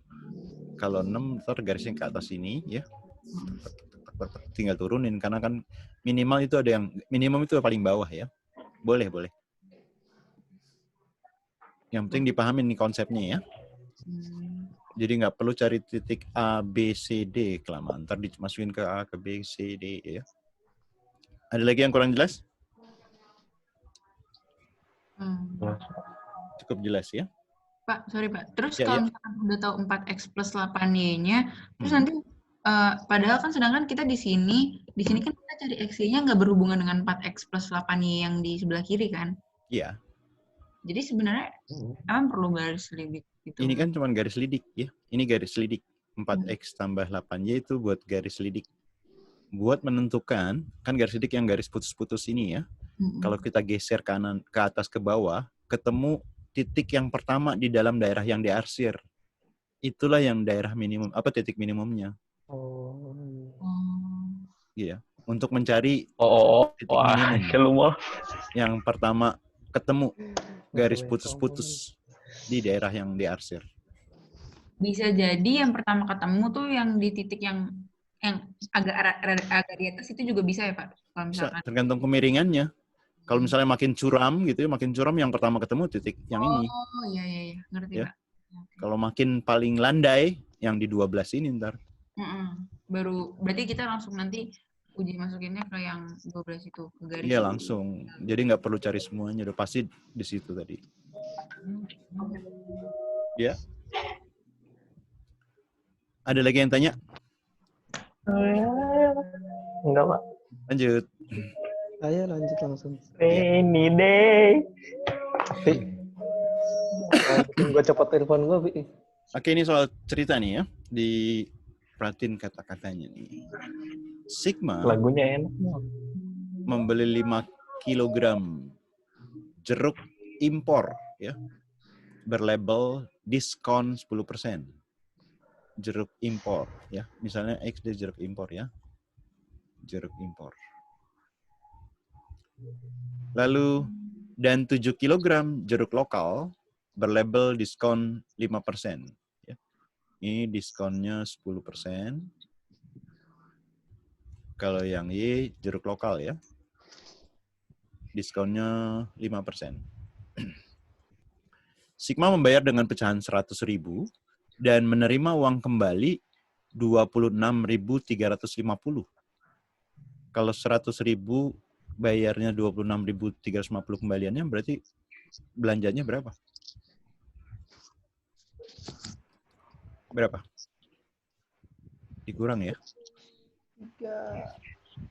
Kalau 6, ntar garisnya ke atas ini, ya. Tinggal turunin, karena kan minimal itu ada yang... Minimum itu paling bawah, ya. Boleh. Yang penting dipahamin nih konsepnya, ya. Jadi nggak perlu cari titik A, B, C, D kelamaan. Ntar dimasukin ke A, ke B, C, D, ya. Ada lagi yang kurang jelas? Cukup jelas, ya? Pak, sorry Pak. Terus Ya, kalau misalkan udah tahu 4x plus 8y-nya, terus nanti padahal kan sedangkan kita di sini kan kita cari x-nya nggak berhubungan dengan 4x plus 8y yang di sebelah kiri kan? Iya. Jadi sebenarnya emang perlu garis lidik gitu. Ini kan cuma garis lidik, ya. Ini garis lidik. 4x tambah 8y itu buat garis lidik. Buat menentukan, kan garis lidik yang garis putus-putus ini ya. Kalau kita geser kanan ke atas ke bawah, ketemu titik yang pertama di dalam daerah yang diarsir. Itulah yang daerah minimum, titik minimumnya. Iya. Untuk mencari titik minimum. Yang pertama ketemu garis putus-putus di daerah yang diarsir. Bisa jadi yang pertama ketemu tuh yang di titik yang agak di atas itu juga bisa ya Pak? Kalau misalkan. Bisa, tergantung kemiringannya. Kalau misalnya makin curam gitu ya, makin curam yang pertama ketemu titik yang ini. Oh iya, ngerti ya. Pak. Kalau makin paling landai, yang di 12 ini ntar. Baru, berarti kita langsung nanti uji masukinnya ke yang 12 itu, ke garis. Iya langsung, jadi nggak perlu cari semuanya, udah pasti di situ tadi. Ya. Ada lagi yang tanya? Enggak, Pak. Lanjut. Ayo lanjut langsung. Ini deh. Gue cepet telepon gue, Bi. Oke, ini soal cerita nih ya. Diperhatiin kata-katanya nih. Sigma Lagunya enak. membeli 5 kg jeruk impor ya. Berlabel diskon 10%. Jeruk impor ya. Misalnya X dari jeruk impor ya. Jeruk impor. Lalu, dan 7 kg jeruk lokal berlabel diskon 5%. Ya. Ini diskonnya 10%. Kalau yang Y, jeruk lokal ya. Diskonnya 5%. Sigma membayar dengan pecahan 100.000 dan menerima uang kembali 26.350. Kalau 100.000 bayarnya 26.350 kembaliannya, berarti belanjanya berapa? Berapa? Dikurang ya?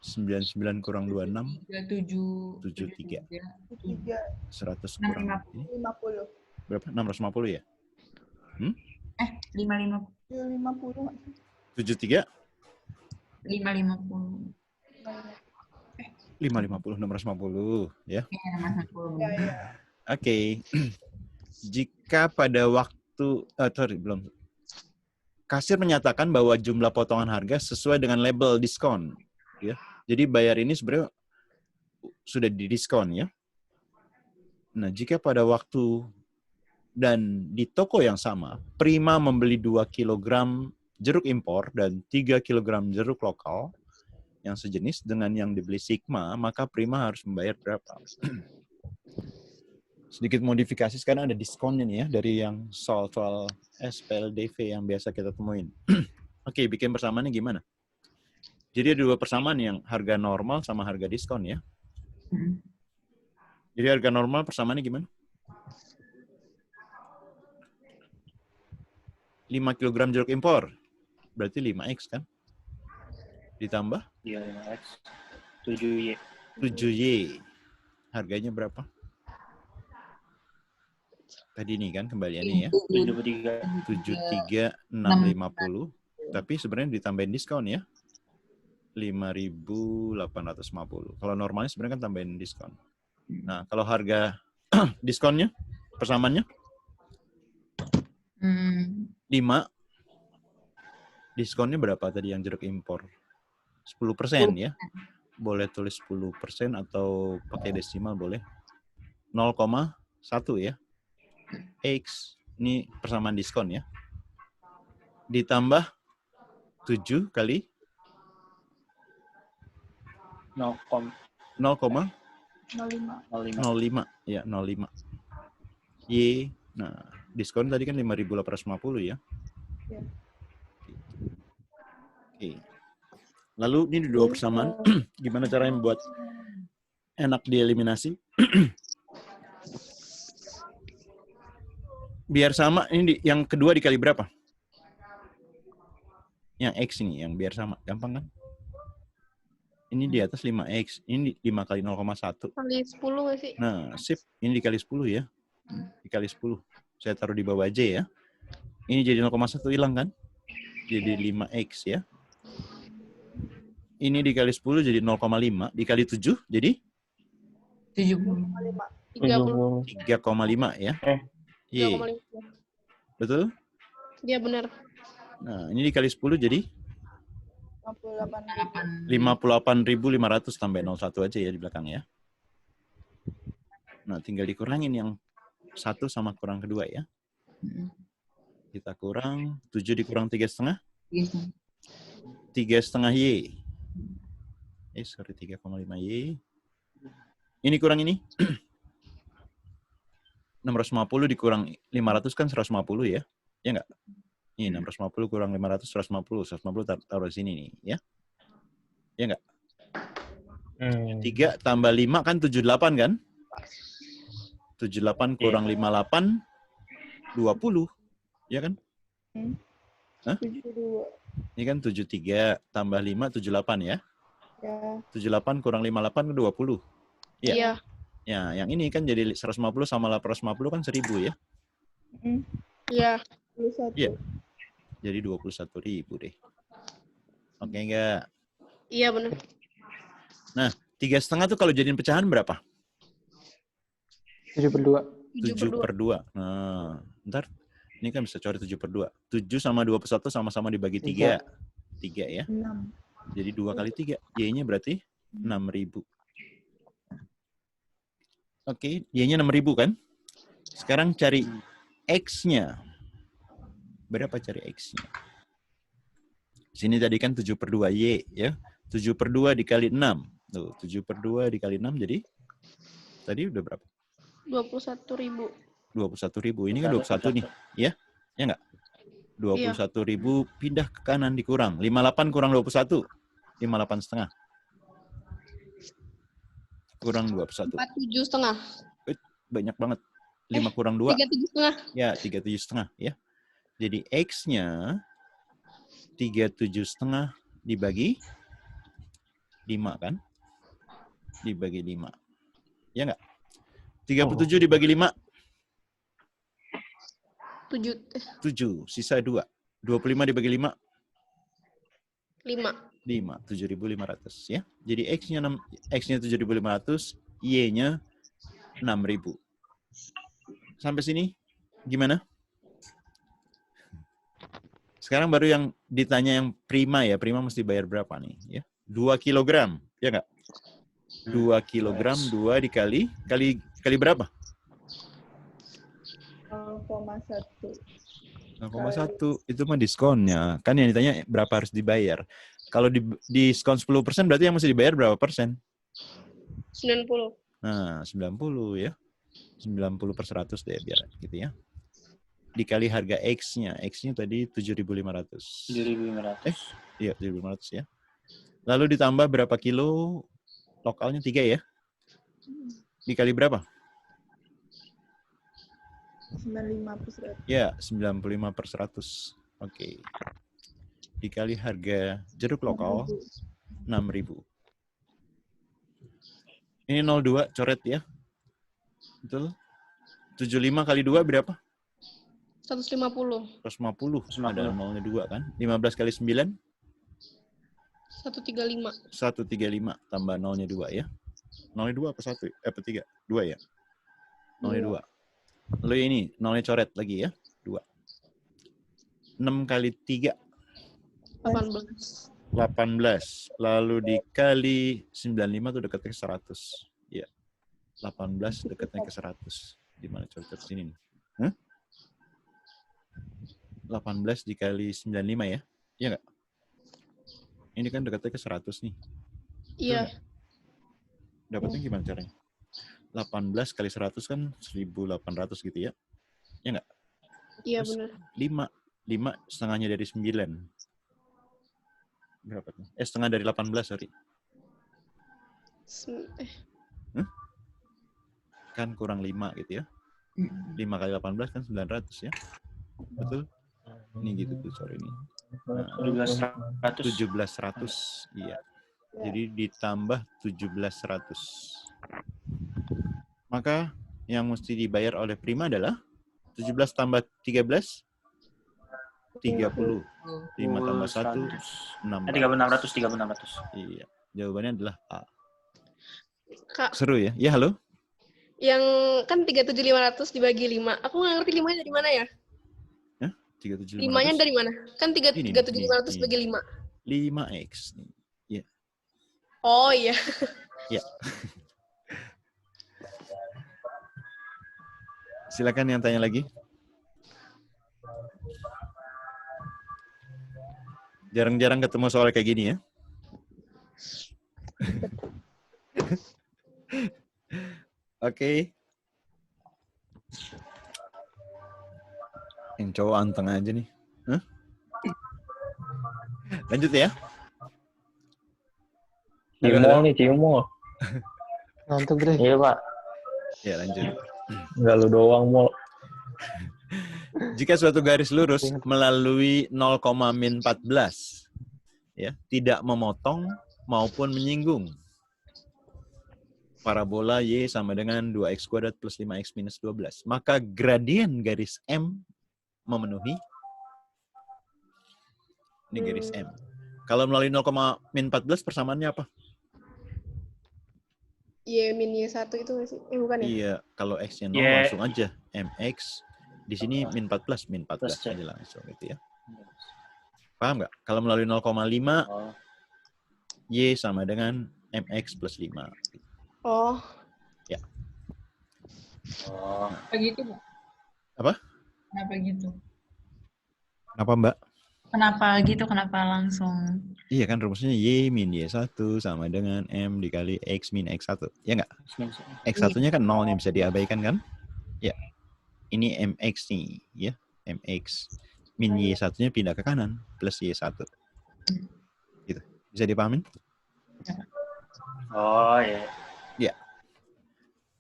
99 kurang 26, 73. 100 kurang ini. 50. Berapa? 650 ya? 550. 73? 550. 550, 650 ya. Iya, 650. Oke. Jika pada waktu belum. Kasir menyatakan bahwa jumlah potongan harga sesuai dengan label diskon, ya. Jadi bayar ini sebenarnya sudah didiskon ya. Nah, jika pada waktu dan di toko yang sama, Prima membeli 2 kg jeruk impor dan 3 kg jeruk lokal yang sejenis dengan yang dibeli Sigma, maka Prima harus membayar berapa? Sedikit modifikasi, sekarang ada diskonnya nih ya, dari yang soal SPLDV yang biasa kita temuin. Oke, bikin persamaannya gimana? Jadi ada 2 persamaan yang harga normal sama harga diskon ya. Jadi harga normal persamaannya gimana? 5 kg jeruk impor, berarti 5X kan? Ditambah? Iya, 5X. 7Y. 7Y. Harganya berapa? Tadi nih kan kembaliannya ya. 73. 73.650. Tapi sebenarnya ditambahin diskon ya. 5.850. Kalau normalnya sebenarnya kan tambahin diskon. Nah, kalau harga diskonnya, persamaannya? 5. Diskonnya berapa tadi yang jeruk impor? 10% ya. Boleh tulis 10% atau pakai desimal boleh. 0,1 ya. X. Ini persamaan diskon ya. Ditambah 7 kali 0,05. 0,05. Ya, 0,5. Y. Nah, diskon tadi kan 5.850 ya. Ya. Oke. Lalu ini 2 persamaan. Gimana caranya membuat enak dieliminasi? Biar sama, ini yang kedua dikali berapa? Yang X ini, yang biar sama. Gampang kan? Ini di atas 5X. Ini 5 kali 0,1. Kali 10 nggak sih? Nah, sip. Ini dikali 10 ya. Dikali 10. Saya taruh di bawah aja ya. Ini jadi 0,1 hilang kan? Jadi 5X ya. Ini dikali 10 jadi 0,5. Dikali 7 jadi? 70. 30. 3,5 ya. Iya. 3,5. Betul? Iya benar. Nah, ini dikali 10 jadi? 58. 58.500 tambah 01 aja ya di belakang ya. Nah, tinggal dikurangin yang 1 sama kurang kedua ya. Kita kurang 7 dikurang 3,5? 3,5 Y. 3,5 Y. Ini kurang ini. 650 dikurang 500 kan 150 ya. Ya enggak? Ini 650 kurang 500, 150. 150 taruh di sini nih ya. Ya enggak? 3 tambah 5 kan 78 kan? 78 kurang 58, 20. Ya kan? Hah? 72. Ini kan 73 tambah 5, 78 ya? Ya. 78 kurang 58 ke 20. Iya. Iya. Ya, yang ini kan jadi 150 sama 850 kan 1000 ya? Iya. 21. Iya. Jadi 21.000 deh. Oke enggak? Iya benar. Nah, 3,5 tuh kalau jadiin pecahan berapa? 7/2. 7/2. Nah, ntar ini kan bisa coret 7/2. 7 sama 21 sama-sama dibagi 3. 3 ya. 6. Jadi 2 kali 3. Y-nya berarti 6.000. Oke, Y-nya 6.000 kan? Sekarang cari X-nya. Berapa cari X-nya? Sini tadi kan 7/2 Y ya. 7/2 dikali 6. Tuh, 7/2 dikali 6 jadi tadi udah berapa? 21.000. 21.000. Ini kan 21 nih, ya? Ya enggak? 21.000 pindah ke kanan dikurang. 58 kurang 21. 58,5. Kurang 21. 47,5. Banyak banget. 5 kurang 2. 37,5. Ya, 37,5 ya. Jadi X-nya 37,5 dibagi 5 kan? Dibagi 5. Ya enggak? 37 dibagi 5. 7. Sisa 2. 25 dibagi 5. 5. 7.500 ya. Jadi X-nya 7.500, Y-nya 6.000. Sampai sini gimana? Sekarang baru yang ditanya yang prima ya. Prima mesti bayar berapa nih ya? 2 kilogram, ya enggak? 2 kilogram 2 dikali berapa? 0,1. Itu mah diskonnya. Kan yang ditanya berapa harus dibayar. Kalau diskon 10% berarti yang mesti dibayar berapa persen? 90. Nah, 90 ya. 90/100 deh biar gitu ya. Dikali harga X-nya. X-nya tadi 7.500. 7.500. Iya, 7.500 ya. Lalu ditambah berapa kilo? Lokalnya 3 ya. Dikali berapa? 95%. Ya, 95/100. Oke. Dikali harga jeruk lokal 6.000. Ini 02 coret ya. Betul? 75 kali 2 berapa? 150. 150. Ada nolnya 2 kan? 15 kali 9? 135. 135 tambah nolnya 2 ya. Nolnya 2 apa 1? Apa 3? 2 ya? Nolnya 2. Lalu ini, nolnya coret lagi ya. 2. 6 kali 3. 18. 18. Lalu dikali 95 tuh dekatnya ke 100. Ya. 18 dekatnya ke 100. Di mana coret sini nih? 18 dikali 95 ya? Iya nggak? Ini kan dekatnya ke 100 nih. Iya. Dapatnya gimana caranya? 18 kali 100 kan 1.800 gitu ya? Iya nggak? Iya Terus benar. 5 setengahnya dari 9. Berapa tuh? Setengah dari 18, sorry. Kan kurang 5 gitu ya. 5 kali 18 kan 900 ya. Betul? Ini gitu tuh, sorry ini. 17.100. Iya. Jadi ditambah 17.100. Maka yang mesti dibayar oleh prima adalah 17 tambah 13 30. 5 tambah 1 600. 3.600. Iya. Jawabannya adalah A. Kak, Seru ya? Ya, halo? yang kan 37.500 dibagi 5. Aku nggak ngerti 5-nya dari mana ya? 37.500. 5-nya dari mana? Kan Ini, 37.500 ini. bagi 5. 5X nih. Ya. Oh iya. Ya. Silakan yang tanya lagi. Jarang-jarang ketemu soal kayak gini ya. Oke. Yang cowok anteng aja nih. Hah? Lanjut ya. Cimol nih, Cimol. Ngantuk, Bre. Iya, Pak. Ya, lanjut. Enggak lu doang, Mol. Jika suatu garis lurus melalui 0,-14 ya, tidak memotong maupun menyinggung. Parabola Y sama dengan 2x kuadrat plus 5x minus 12. Maka gradien garis M memenuhi. Ini garis M. Kalau melalui 0,-14 persamaannya apa? Y min Y1 itu nggak sih? Bukan ya? Iya, kalau X-nya 0 Yeah. langsung aja. MX. Di sini min 14 Plus, aja langsung gitu ya. Paham nggak? Kalau melalui 0,5, Oh. Y sama dengan MX plus 5. Oh. Ya. Oh, Apa gitu, Mbak? Apa? Kenapa gitu? Kenapa, Mbak? Kenapa gitu? Kenapa langsung? Iya kan rumusnya Y min Y1 sama dengan M dikali X min X1. Ya nggak? X1-nya kan 0 nih, bisa diabaikan kan? Ya. Ini MX nih, ya. MX. Min Y1-nya pindah ke kanan, plus Y1. Gitu. Bisa dipahamin? oh ya. Ya.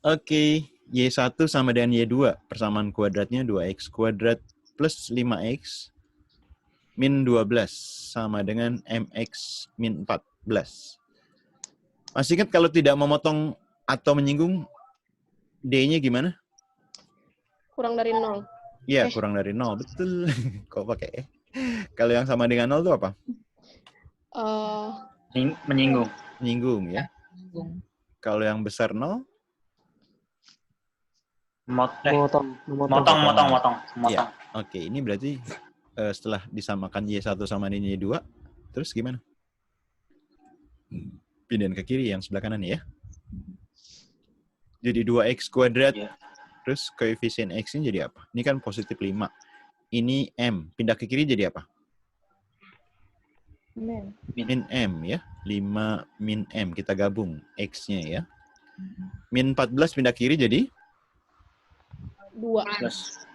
Oke. Y1 sama dengan Y2. Persamaan kuadratnya 2X kuadrat plus 5X min 12 sama dengan MX min 14. Masih ingat kalau tidak memotong atau menyinggung, D-nya gimana? Kurang dari 0. Iya, kurang dari 0. Betul. Kok pakai? Kalau yang sama dengan 0 itu apa? Menyinggung. Menyinggung ya. Kalau yang besar 0? Motong. Iya. Oke, ini berarti setelah disamakan Y1 sama dengan Y2, terus gimana? Pindahin ke kiri yang sebelah kanan ya. Jadi 2X kuadrat, terus koefisien X-nya jadi apa? Ini kan positif 5. Ini M. Pindah ke kiri jadi apa? Min M ya. 5 min M. Kita gabung X-nya ya. Min 14 pindah kiri jadi? 2.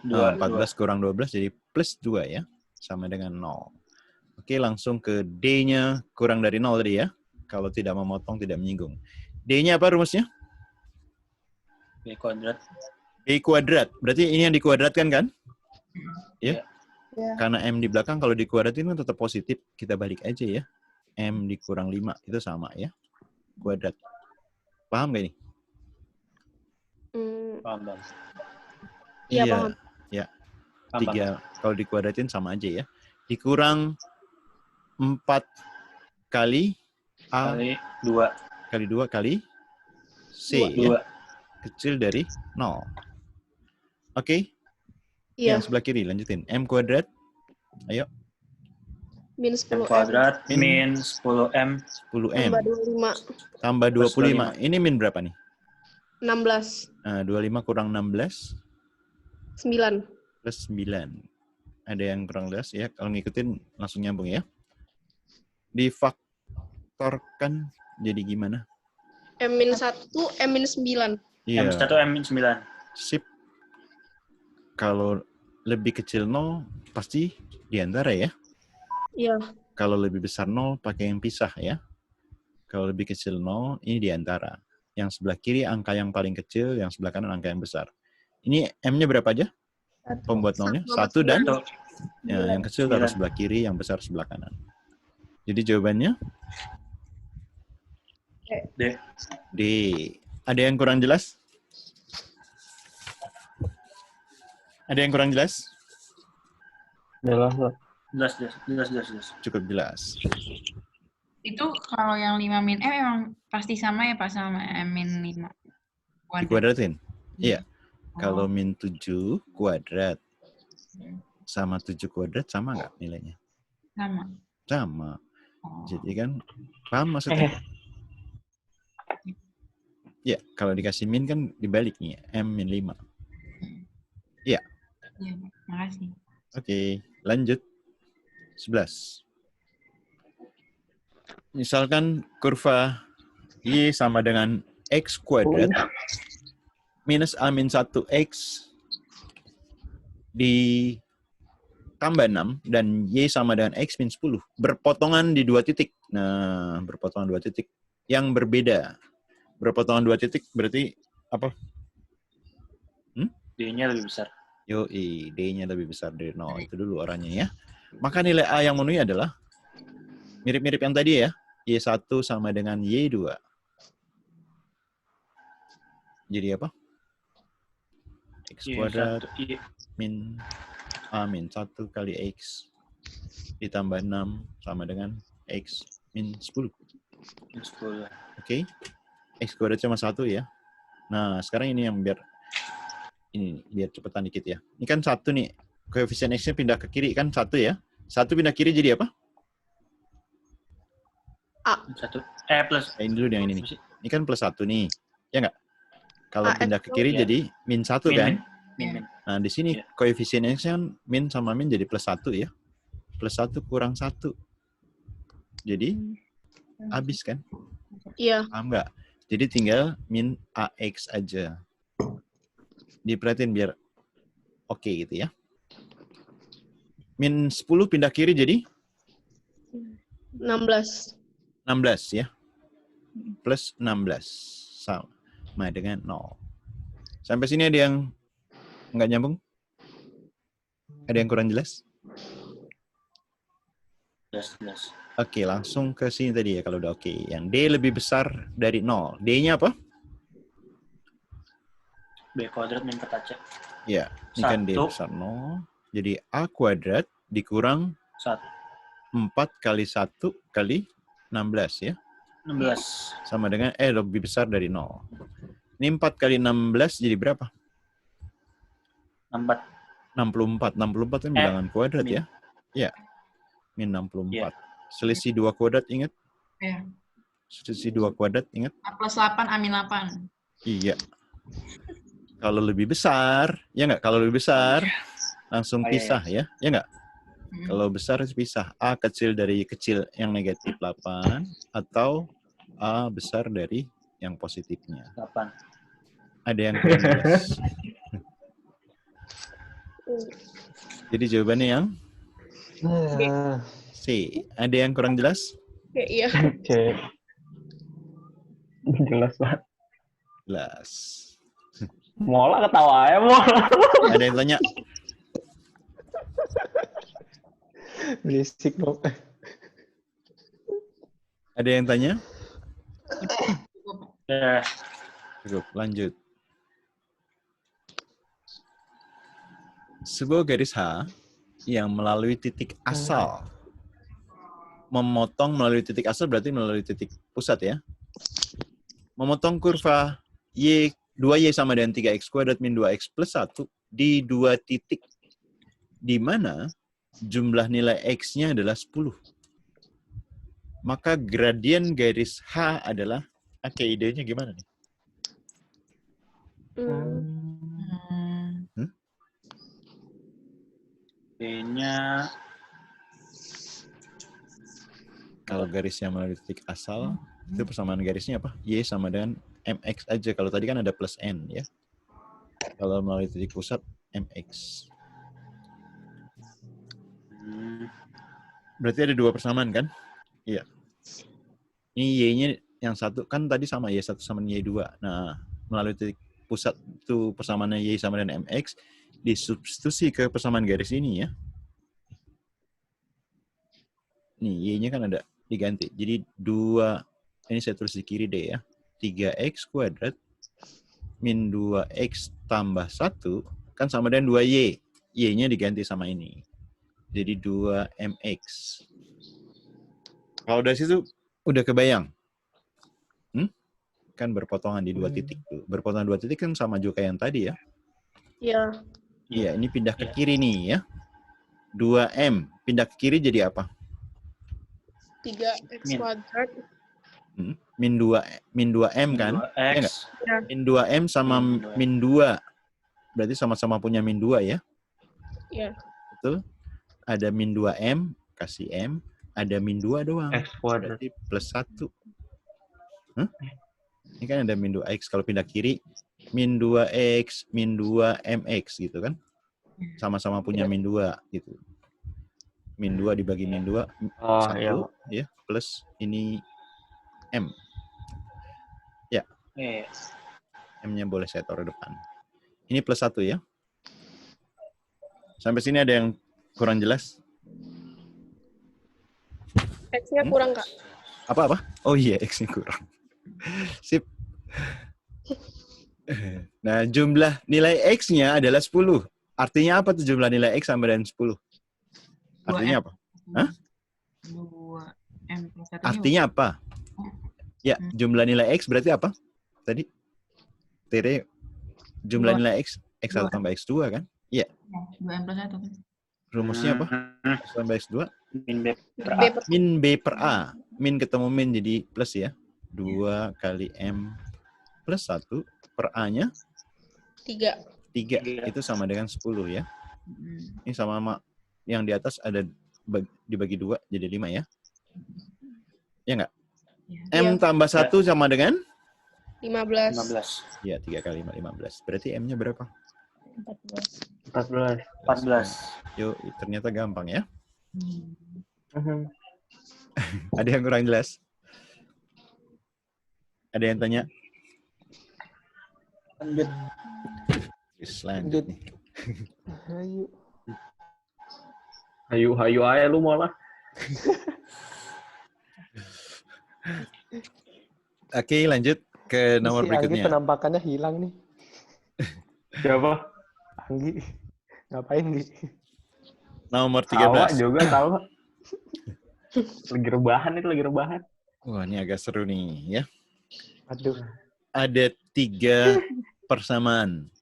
14 kurang 12 jadi plus 2 ya. Sama dengan 0. Oke, langsung ke D-nya kurang dari 0 tadi ya. Kalau tidak memotong, tidak menyinggung. D-nya apa rumusnya? B kuadrat. B kuadrat. Berarti ini yang dikuadratkan kan? Ya. Ya. Karena M di belakang kalau dikuadratin kan tetap positif. Kita balik aja ya. M dikurang 5 itu sama ya. Kuadrat. Paham gak ini? Paham. Iya, paham. Ya. 3 kalau dikuadratin sama aja ya. Dikurang 4 kali A Kali 2 kali C ya. Kecil dari 0. Oke. Iya. Yang sebelah kiri lanjutin. M kuadrat. Ayo. Min 10M. Kuadrat min 10M. 10M. Tambah 25. Tambah 25. Ini min berapa nih? 16. 25 kurang 16. 9. Plus 9. Ada yang kurang 11 ya. Kalau ngikutin langsung nyambung ya. Difaktorkan jadi gimana? M-1, M-9. Iya. M1, M9. Sip. Kalau lebih kecil 0 pasti diantara ya. Iya. Kalau lebih besar 0 pakai yang pisah ya. Kalau lebih kecil 0 ini diantara. Yang sebelah kiri angka yang paling kecil, yang sebelah kanan angka yang besar. Ini M-nya berapa aja? Pembuat 0-nya? 1 dan? Ya, yang kecil taruh sebelah kiri, yang besar sebelah kanan. Jadi jawabannya? D. Ada yang kurang jelas? Ada yang kurang jelas? Jelas. Jelas. Cukup jelas. Itu kalau yang 5 min M emang pasti sama ya Pak sama M min 5? Dikuadratin? Iya. Kalau min 7 kuadrat sama 7 kuadrat sama nggak nilainya? Sama. Jadi kan, paham maksudnya? Ya, kalau dikasih min kan dibalik nih, M min 5. Iya. Iya, makasih. Oke, lanjut. 11. Misalkan kurva Y sama dengan X kuadrat minus A min 1X ditambah 6 dan Y sama dengan X min 10. Berpotongan di 2 titik. Nah, berpotongan 2 titik yang berbeda. Berpotongan 2 titik berarti apa? D-nya lebih besar. Yoi, D-nya lebih besar dari 0. Itu dulu orangnya ya. Maka nilai A yang memenuhi adalah mirip-mirip yang tadi ya. Y1 sama dengan Y2. Jadi apa? X kuadrat min A min 1 kali X ditambah 6 sama dengan X min 10. Oke. X kuadrat cuma 1 ya. Nah, sekarang ini yang biar cepetan dikit ya. Ini kan 1 nih. Koefisien X-nya pindah ke kiri kan 1 ya. 1 pindah kiri jadi apa? A. 1. Plus. Ini dulu yang ini nih. Ini kan plus 1 nih. Ya nggak? Kalau AX pindah ke kiri iya. jadi min 1 Min, kan? min. Nah, di sini Iya. koefisien X kan min sama min jadi plus 1 ya. Plus 1 kurang 1. Jadi habis kan? Iya. Paham nggak? Jadi tinggal min AX aja. Diperhatiin biar oke gitu ya. Min 10 pindah kiri jadi 16. 16 ya. Plus 16. Sama dengan 0. Sampai sini ada yang nggak nyambung? Ada yang kurang jelas? Jelas. Oke, langsung ke sini tadi ya kalau udah oke. Yang D lebih besar dari 0. D-nya apa? B kuadrat min kata C. Ya, ini kan D 1. besar 0. Jadi A kuadrat dikurang 1. 4 kali 1 kali 16 ya. 16. Sama dengan lebih besar dari 0. Ini 4 kali 16 jadi berapa? 64. 64. 64 kan bilangan kuadrat min. ya. Ya. Min 64. Iya. Selisih 2 kuadrat ingat? Ya. Selisih 2 kuadrat ingat? A plus 8, A min 8. Iya. Kalau lebih besar, ya nggak? Kalau lebih besar, langsung Oh, iya, pisah ya. Ya nggak? Hmm. Kalau besar pisah. A kecil dari kecil yang negatif 8 atau A besar dari yang positifnya. 8. Ada yang kurang jelas. Jadi jawabannya yang C. Ada yang kurang jelas? Iya. Oke. Jelas banget. Jelas. Mola ketawa ya, Mola. Ada yang tanya? Berisik dong. Ada yang tanya? Ya. Cukup, lanjut. Sebuah garis H yang melalui titik asal. Memotong melalui titik asal berarti melalui titik pusat ya. Memotong kurva Y, 2Y sama dengan 3X kuadrat min 2X plus 1 di 2 titik. Di mana jumlah nilai X-nya adalah 10. Maka gradien garis H adalah, oke idenya gimana nih? B-nya Kalau garisnya melalui titik asal, itu persamaan garisnya apa? Y sama dengan MX aja. Kalau tadi kan ada plus N ya. Kalau melalui titik pusat, MX. Berarti ada 2 persamaan kan? Iya. Ini Y-nya yang satu, kan tadi sama Y1 sama Y2. Nah, melalui titik pusat itu persamaannya Y sama dengan MX, disubstitusi ke persamaan garis ini ya. Nih, Y-nya kan ada diganti. Jadi 2, ini saya tulis di kiri deh ya. 3X kuadrat min 2X tambah 1 kan sama dengan 2Y. Y-nya diganti sama ini. Jadi 2MX. Kalau dari situ udah kebayang. Kan berpotongan di 2 titik tuh. Berpotongan 2 titik kan sama juga kayak yang tadi ya. Iya. Iya, ini pindah ke kiri nih ya. 2M. Pindah ke kiri jadi apa? 3X Min. kuadrat. Min 2M kan? Iya nggak? 2X. Ya. Min 2M sama min 2. Berarti sama-sama punya min 2 ya? Iya. Betul? Ada min 2M, kasih M. Ada min 2 doang. X kuadrat. Berarti plus 1. Hah? Ini kan ada min 2X. Kalau pindah kiri, min 2X, min 2MX gitu kan? Sama-sama punya min 2 gitu. Min 2 dibagi min 2, Oh, 1 iya. ya, plus ini M. M-nya boleh saya taruh depan. Ini plus 1 ya. Sampai sini ada yang kurang jelas? X-nya kurang, Kak. Apa-apa? Oh iya, X-nya kurang. Sip. Nah, jumlah nilai X-nya adalah 10. Artinya apa tuh jumlah nilai X sama dengan 10? Artinya apa? Hah? 2M plus 1. Artinya apa? Ya, jumlah nilai X berarti apa? Tadi? Tere, jumlah 2. nilai X, X1 tambah X2 kan? Iya. 2M plus 1. Rumusnya apa? X tambah X2? Min B per A. B per Min B per A. Min ketemu min jadi plus ya. 2 kali M plus 1 per A-nya 3. 3. Itu sama dengan 10 ya. Ini sama yang di atas ada dibagi 2 jadi 5 ya. Ya nggak? M Iya. tambah 1 sama dengan? 15. 15. Ya, 3 kali 5, 15. Berarti M-nya berapa? 14. 14. Yuk, ternyata gampang ya. Mhm. Ada yang kurang jelas? Ada yang tanya? Lanjut. Lanjut nih. Ayo. Hayu aja lu malah. Oke, lanjut ke nomor Si Anggi berikutnya. penampakannya hilang nih. Siapa? Anggi. Ngapain, Gi? Nomor Tawa 13. juga tawa. Lagi rebahan itu, lagi rebahan. Wah, ini agak seru nih ya. Aduh. Ada 3 persamaan.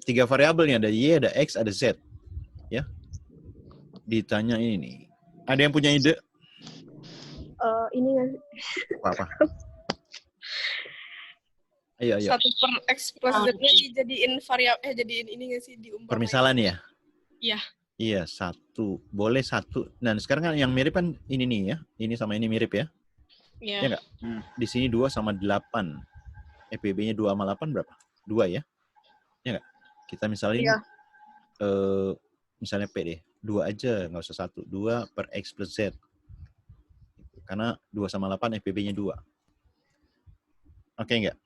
3 variabel nih, ada Y, ada X, ada Z. Ya. Ditanya ini nih. Ada yang punya ide? Ini nggak sih? Apa? Ayo. 1 per X plus Z-nya dijadiin variabel, jadiin ini nggak sih? Diumpamain. Permisalan ya? Iya. Iya, 1. Boleh 1. Dan sekarang kan yang mirip kan ini nih ya. Ini sama ini mirip ya. Iya. Ya nggak? Di sini 2 sama 8. EPB-nya 2 sama 8 berapa? 2 ya? Ya nggak? Kita misalnya Iya. misalnya P deh. 2 aja, nggak usah 1. 2 per X plus Z. Karena 2 sama 8 EPB-nya 2. Oke nggak?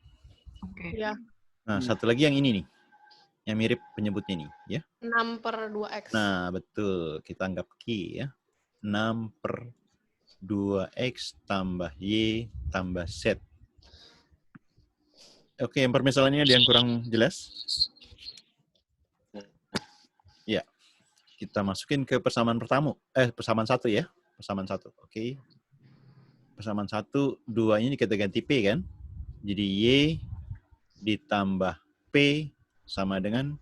Oke. Iya. Nah, satu lagi yang ini nih. Yang mirip penyebutnya nih. Ya. 6 per 2X. Nah, betul. Kita anggap Q ya. 6 per 2X tambah Y tambah Z. Oke, yang permisalannya ada yang kurang jelas? Ya. Kita masukin ke persamaan persamaan 1 ya. Persamaan 1. Oke. Persamaan 1, 2 ini kita ganti P kan. Jadi Y ditambah P sama dengan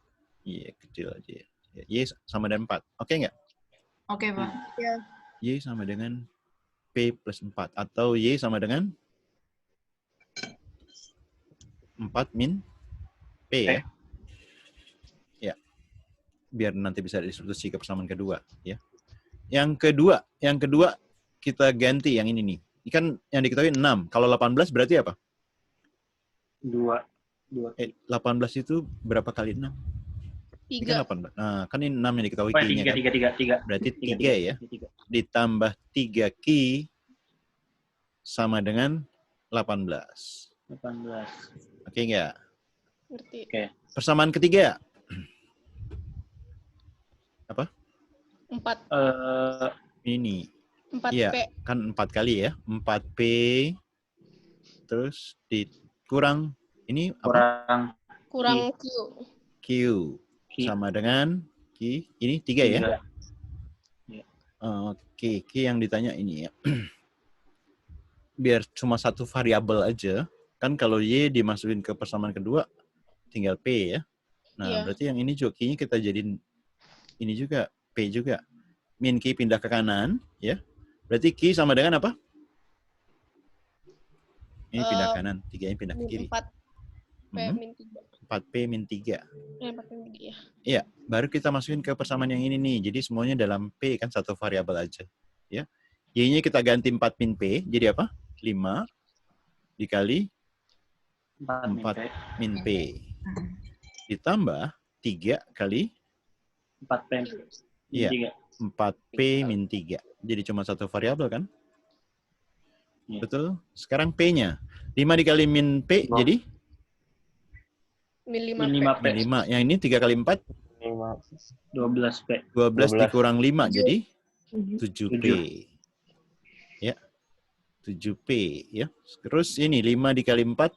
kecil aja ya. Y sama dengan 4. Oke nggak? Oke, Pak. Y sama dengan P plus 4. Atau Y sama dengan 4 min P ya. Ya. Biar nanti bisa disubstitusi ke persamaan kedua. Ya. Yang kedua kita ganti yang ini nih. Ini kan yang diketahui 6. Kalau 18 berarti apa? 2. 18 itu berapa kali 6? Ini kan 3. 18. Nah, kan ini 6 yang diketahui Oh, Q-nya kan. 3. Berarti 3 ya. Ditambah 3 Q sama dengan 18. 18. Oke nggak? Ngerti. Persamaan ketiga. Apa? 4. Ini. 4P. Iya, kan 4 kali ya. 4P. Terus dikurang. Ini apa? Kurang Q. Q. Sama dengan Q. Ini 3 ya? Oke, Q yang ditanya ini ya. Biar cuma satu variabel aja. Kan kalau Y dimasukin ke persamaan kedua, tinggal P ya. Nah, Iya. berarti yang ini juga Q-nya kita jadiin ini juga, P juga. Min Q pindah ke kanan, ya. Berarti Q sama dengan apa? Ini pindah kanan, 3 ini pindah ke kiri. 4P min 3. 4P min 3. 4P min 3 ya. Iya, baru kita masukin ke persamaan yang ini nih. Jadi semuanya dalam P kan satu variabel aja. Ya. Y-nya kita ganti 4 min P, jadi apa? 5 dikali 4 min P. Ditambah 3 kali 4P. Iya. 4P min 3. Jadi cuma satu variabel kan? Iya. Betul. Sekarang P-nya. 5 dikali min P jadi? Min 5P. Min 5P. Min 5. Yang ini 3 kali 4? 12P. 12 12. dikurang 5 jadi? 7. 7P. Ya. 7P. Ya. Terus ini 5 dikali 4?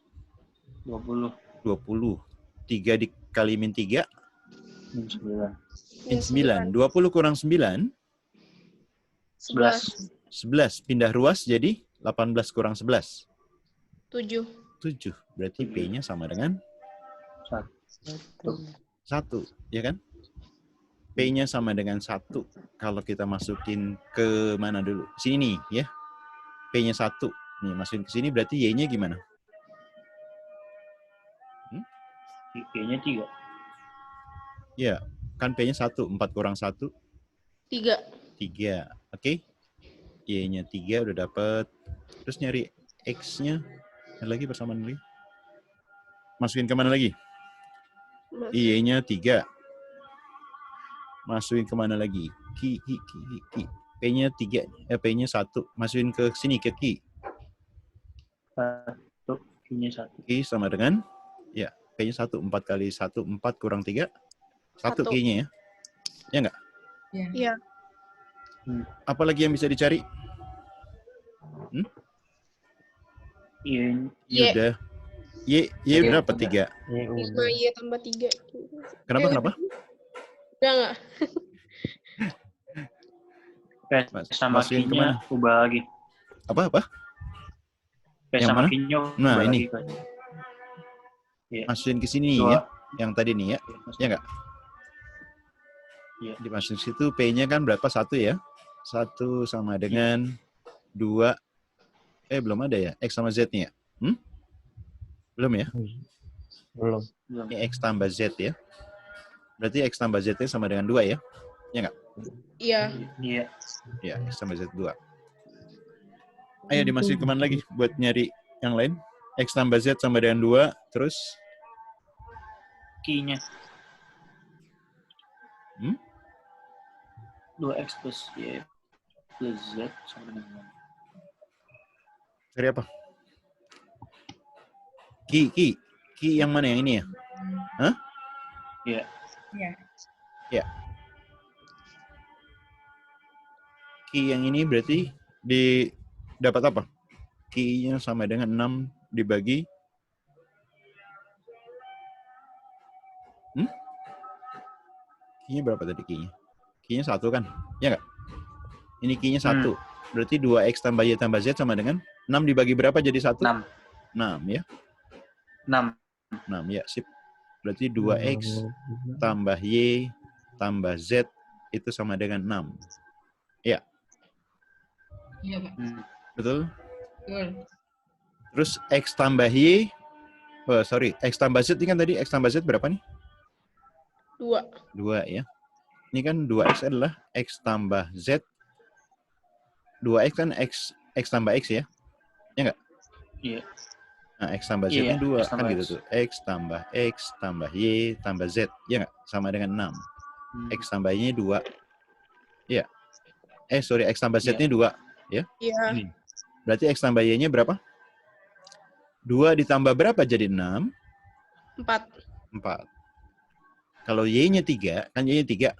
20. 20. 3 dikali min 3? Min 9. Min 9. 20 kurang 9? 11. 11. Pindah ruas jadi 18 kurang 11. 7. 7. Berarti P-nya sama dengan 1. Ya kan? P-nya sama dengan 1. Kalau kita masukin ke mana dulu? Sini nih ya. P-nya 1. Nih masukin ke sini berarti Y-nya gimana? Y-nya 3. Iya, kan P-nya 1, 4 kurang 1, 3. 3. Oke. Y-nya 3 udah dapet. Terus nyari X-nya. Ada lagi persamaan lagi. Masukin kemana lagi? Y-nya 3. Masukin kemana lagi? Ki. P-nya 3. P-nya 1. Masukin ke sini ke Ki. 1. Y-nya 1. Ki sama dengan, ya, P-nya 1. 4 kali 1, 4 kurang 3. 1 Ki-nya ya. Ya nggak? Iya. Apa lagi yang bisa dicari? Y-nya Y. Udah. Y udah dapat 3. Y udah. 5Y tambah 3. Kenapa? Udah nggak? P sama Masukin Q-nya kemana? ubah lagi. Apa? P Yang sama mana? Q-nya Nah, ubah ini. lagi. Kan? Iya. Masukin ke sini Dua. ya. Yang tadi nih ya. Ya nggak? Iya. Dimasukin situ P-nya kan berapa? 1 ya. 1 sama dengan 2. Belum ada ya. X sama Z-nya. Belum ya? Belum. Belum. Ini X tambah Z ya. Berarti X tambah Z-nya sama dengan 2 ya? Ya nggak? Iya. Iya. Ya, X tambah Z 2. Ayo dimasukin kemana lagi buat nyari yang lain? X tambah Z sama dengan 2. Terus? Q-nya. Hmm? 2X plus Y plus Z sama dengan 6. Cari apa? Ki yang mana yang ini ya? Hah? Iya. Iya. Ki yang ini berarti dapat apa? Ki-nya sama dengan 6 dibagi Ki-nya berapa tadi Ki-nya? Ki-nya 1 kan? Ya nggak? Ini Ki-nya 1. Berarti 2X tambah Y tambah Z sama dengan 6 dibagi berapa jadi 1? 6. 6 ya. 6. 6 ya, sip. Berarti 2X tambah Y tambah Z itu sama dengan 6. Ya, Iya, Pak. betul? Betul. Terus X tambah Y, X tambah Z ini kan tadi X tambah Z berapa nih? 2. 2 ya. Ini kan 2X adalah X tambah Z. 2X kan X tambah X ya? Ya nggak? Iya. Nah, X tambah Z-nya Iya, 2 X kan tambah gitu X. tuh. X tambah Y tambah Z. Ya nggak? Sama dengan 6. X tambah Y-nya 2. Ya. X tambah Z-nya 2. Ya? Iya. Berarti X tambah Y-nya berapa? 2 ditambah berapa jadi 6? 4. 4. Kalau Y-nya 3, kan Y-nya 3.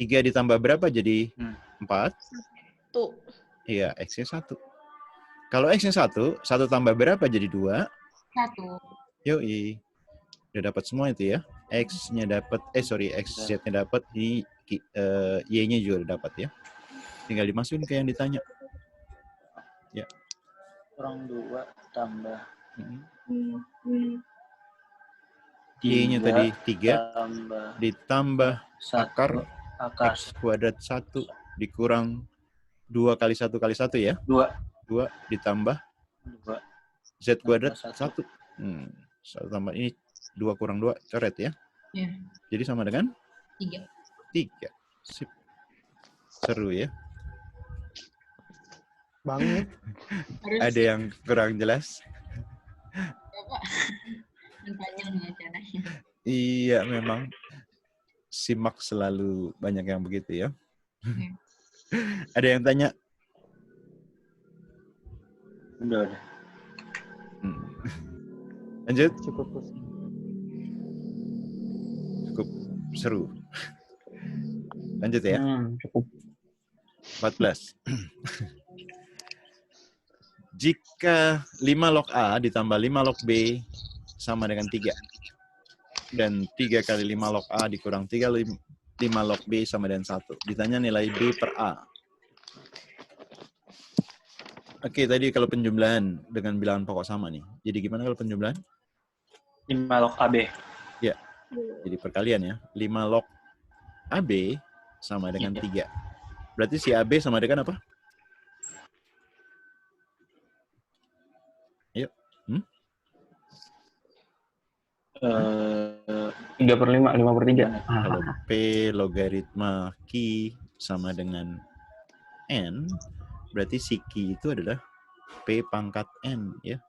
3 ditambah berapa jadi 4? Tuh. Iya, X-nya 1. Kalau X-nya 1, 1 tambah berapa jadi 2? 1. Yoi. Udah dapat semua itu ya. X-nya dapat, XZ-nya dapat, Y-nya juga udah dapat ya. Tinggal dimasukin ke yang ditanya. Ya. Kurang 2 tambah Y-nya tadi 3 tambah ditambah 1 akar akar X kuadrat 1 dikurang 2 kali 1 kali 1 ya. 2 ditambah 2 Z kuadrat tambah 1. 1 tambah ini 2 kurang 2 coret ya. Iya. Jadi sama dengan 3. 3. Sip. Seru ya. Banget. Ada yang kurang jelas? Pak. Panjang nih acaranya. Iya, memang simak selalu banyak yang begitu ya. Ada yang tanya? Udah. Lanjut. Cukup pusing. Cukup seru. Lanjut ya. Cukup. 14. Jika 5 log A ditambah 5 log B sama dengan 3. Dan 3 kali 5 log A dikurang 3 kali 5 log B sama dengan 1. Ditanya nilai B per A. Oke, tadi kalau penjumlahan dengan bilangan pokok sama nih. Jadi gimana kalau penjumlahan? 5 log AB. Ya, jadi perkalian ya. 5 log AB sama dengan 3. Berarti si AB sama dengan apa? Ayo. Eh, 3/5, 5/3. Kalau P logaritma Q sama dengan N, berarti si Q itu adalah P pangkat N, ya.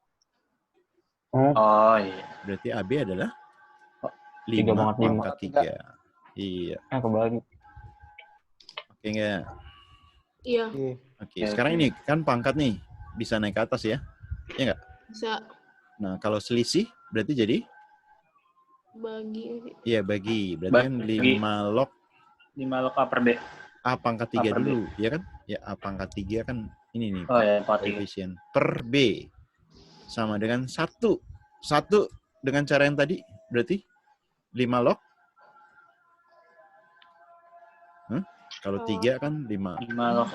Oh, oh iya. Berarti AB adalah 3 5 pangkat 5. pangkat 3. Iya. Kebagi. Oke nggak? Iya, Iya. Oke, sekarang ini kan pangkat nih. Bisa naik ke atas ya? Iya nggak? bisa Nah, kalau selisih berarti jadi? bagi. Iya, bagi. Berarti kan Bagi. 5 log 5 log A per B. A pangkat 3 A per B. dulu, ya kan? Ya, A pangkat 3 kan ini nih, Oh ya, 4 koefisien per B sama dengan 1. 1 dengan cara yang tadi berarti 5 log. Kalau 3 kan 5. 5 log.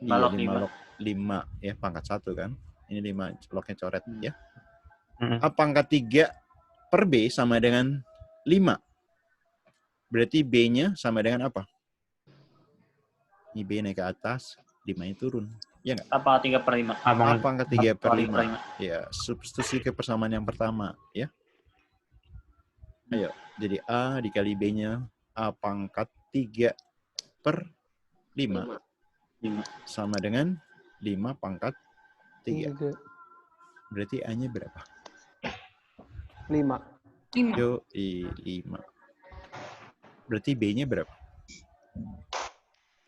Iya, log 5 5. log 5 ya, pangkat 1 kan. Ini 5 lognya coret ya. Hmm. A pangkat 3 per B sama dengan 5. Berarti B-nya sama dengan apa? Ini B naik ke atas, 5-nya turun. Ya nggak? Apa 3/5? A pangkat 3 per 5. 5. Ya, substitusi ke persamaan yang pertama, ya. Ayo, jadi A dikali B-nya A pangkat 3 per 5 5. sama dengan 5 pangkat 3. 3. Berarti A-nya berapa? 5. 5. Yo, 5. Berarti B-nya berapa?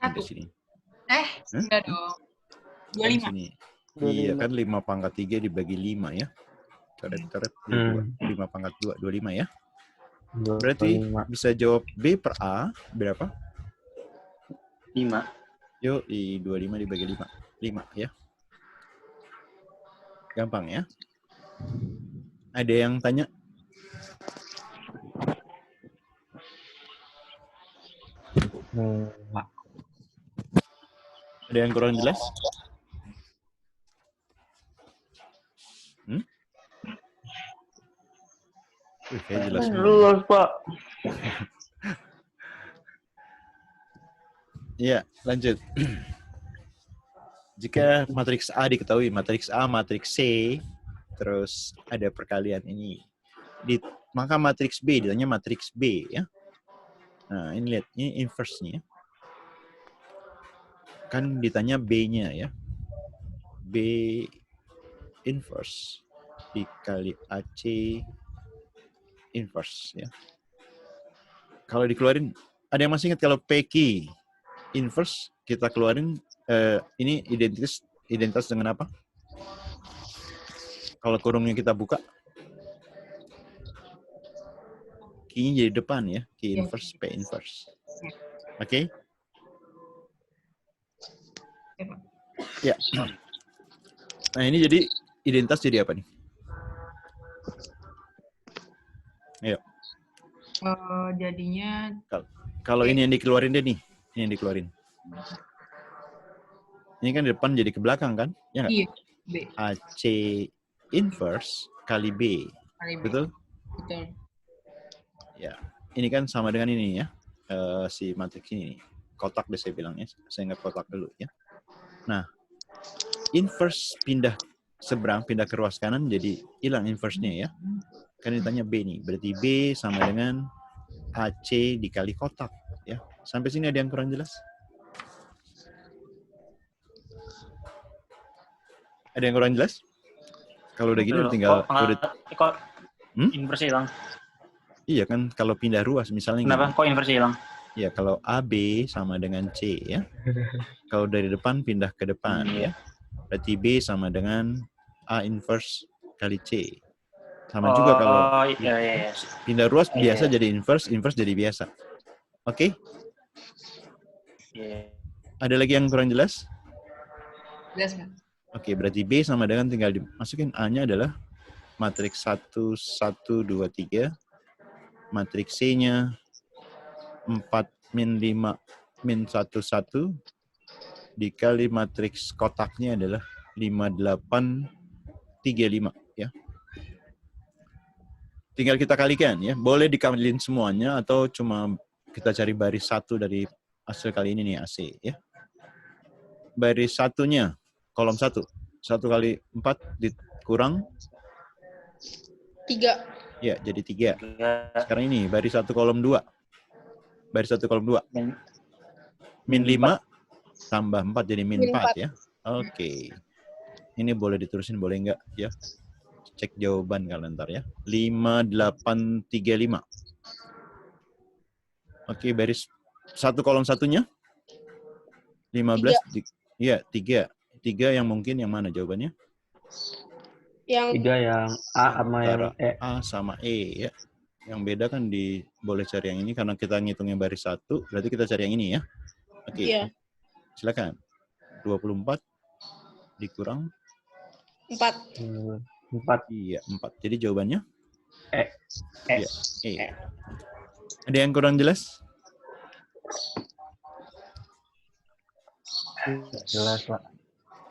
Di 1. sini. Enggak dong. Di 25. sini. 25. Iya kan 5 pangkat 3 dibagi 5 ya. Coret-coret 5 pangkat 2, 25 ya. Berarti 25. bisa jawab B per A berapa? 5. Yo, 25 dibagi 5. 5 ya. Gampang ya. Ada yang tanya? Enggak. Ada yang kurang jelas? Kayak jelas semua. Luas, Pak. Iya, lanjut. Jika matriks A diketahui, matriks A, matriks C, terus ada perkalian ini. Maka matriks B, ditanya matriks B ya. Nah, ini lihat, ini inverse-nya. Kan ditanya B-nya ya. B inverse dikali AC inverse ya. Kalau dikeluarin, ada yang masih ingat kalau PQ inverse kita keluarin ini identitas dengan apa? Kalau kurungnya kita buka, Q-nya jadi depan ya, Q inverse, P inverse. Oke? Ya. Nah ini jadi identitas jadi apa nih? Ayo. Jadinya Kalau ini yang dikeluarin deh nih, ini yang dikeluarin. Ini kan di depan jadi ke belakang kan? Ya nggak? iya, B AC inverse kali B. kali B. Betul? Betul. Ya. Ini kan sama dengan ini ya. Si matriks ini. Kotak deh saya bilangnya. Saya ingat kotak dulu ya. Nah, inverse pindah seberang, pindah ke ruas kanan jadi hilang inverse-nya ya. Kan ditanya B nih. Berarti B sama dengan AC dikali kotak ya. Sampai sini ada yang kurang jelas? Ada yang kurang jelas? Kalau udah gini tinggal Kok inversi hilang? Iya kan kalau pindah ruas misalnya Kenapa gini. kok inversi hilang? Ya kalau AB sama dengan C ya. Kalau dari depan pindah ke depan ya. Berarti B sama dengan A inverse kali C. Sama juga kalau iya. pindah ruas Iya. biasa jadi inverse jadi biasa. Oke? Iya. Ada lagi yang kurang jelas? Jelas, Pak. Oke, berarti B sama dengan tinggal dimasukin A-nya adalah matriks 1, 1, 2, 3. Matriks C-nya 4, min 5, min 1, 1. Dikali matriks kotaknya adalah 5, 8, 3, 5. Ya. Tinggal kita kalikan ya. Boleh dikalin semuanya atau cuma kita cari baris 1 dari hasil kali ini nih AC ya. Baris satunya kolom 1. 1 kali 4 dikurang 3. Ya, jadi 3. 3. Sekarang ini, baris 1 kolom 2. Baris 1 kolom 2. Min 5 tambah 4 jadi min 4 ya. Oke. Ini boleh diterusin, boleh enggak ya? Cek jawaban kalian ntar ya. 5, 8, 3, 5. Oke, baris 1 kolom satunya. 15. Iya, 3. 3 yang mungkin yang mana jawabannya? Yang 3 yang A sama yang Antara E. A sama E ya. Yang beda kan boleh cari yang ini karena kita ngitungnya baris 1, berarti kita cari yang ini ya. Oke. Iya. Silakan. 24 dikurang 4. 4. iya 4. Jadi jawabannya E. iya, E. Ada yang kurang jelas? Jelas, Pak.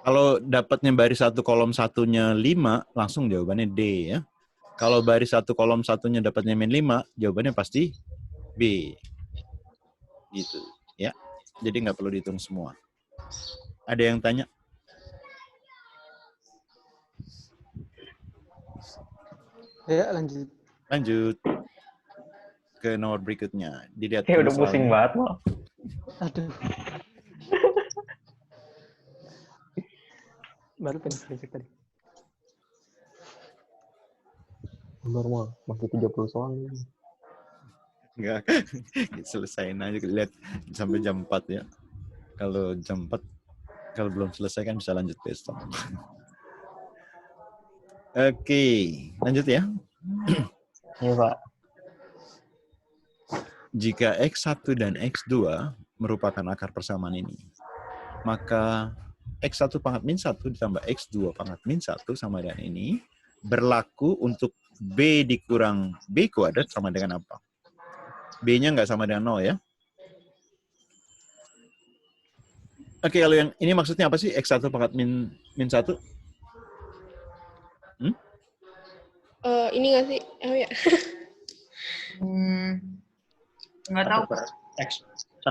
Kalau dapatnya baris 1 kolom satunya 5, langsung jawabannya D ya. Kalau baris 1 kolom satunya dapatnya min 5, jawabannya pasti B. Gitu ya. Jadi nggak perlu dihitung semua. Ada yang tanya? Ya, lanjut. Lanjut ke nomor berikutnya. Dilihat Kayak udah dulu pusing soalnya. banget loh. Aduh. Baru pengen selesai tadi. Bener mah, masih 30 soal. Enggak. Selesain aja, lihat sampai jam 4 ya. Kalau jam 4, kalau belum selesai kan bisa lanjut besok. Oke, lanjut ya. Iya, Pak. Jika X1 dan X2 merupakan akar persamaan ini, maka X1 pangkat min 1 ditambah X2 pangkat min 1 sama dengan ini berlaku untuk B dikurang B kuadrat sama dengan apa? B-nya nggak sama dengan 0 ya. Oke, kalau yang ini maksudnya apa sih? X1 pangkat min 1? Ini nggak sih? Oh ya. Nggak tahu. 1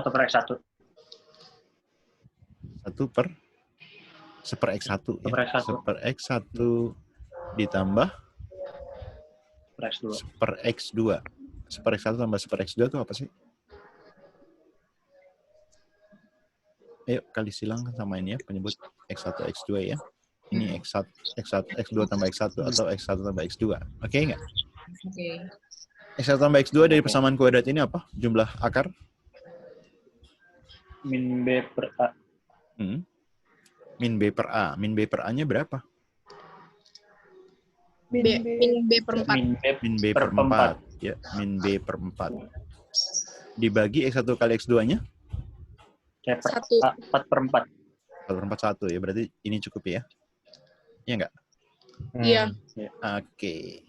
per X1. 1 per seper X1 ya. Per X1. Seper X1 ditambah Per X2. seper X2. Seper X1 tambah seper X2 itu apa sih? Ayo kali silang sama ini ya, penyebut X1, X2 ya. Ini X1, X2 tambah X1 atau X1 tambah X2. Oke nggak? Oke. X1 tambah X2 dari persamaan kuadrat ini apa? Jumlah akar? Min B per A. Min B per A. Min B per A-nya berapa? Min B per 4. Min B per 4. Ya, min B per 4. Dibagi X1 kali X2-nya? Kayak 1. 4 per 4. 4 per 4, 1 ya. Berarti ini cukup ya? Iya nggak? Iya. Oke.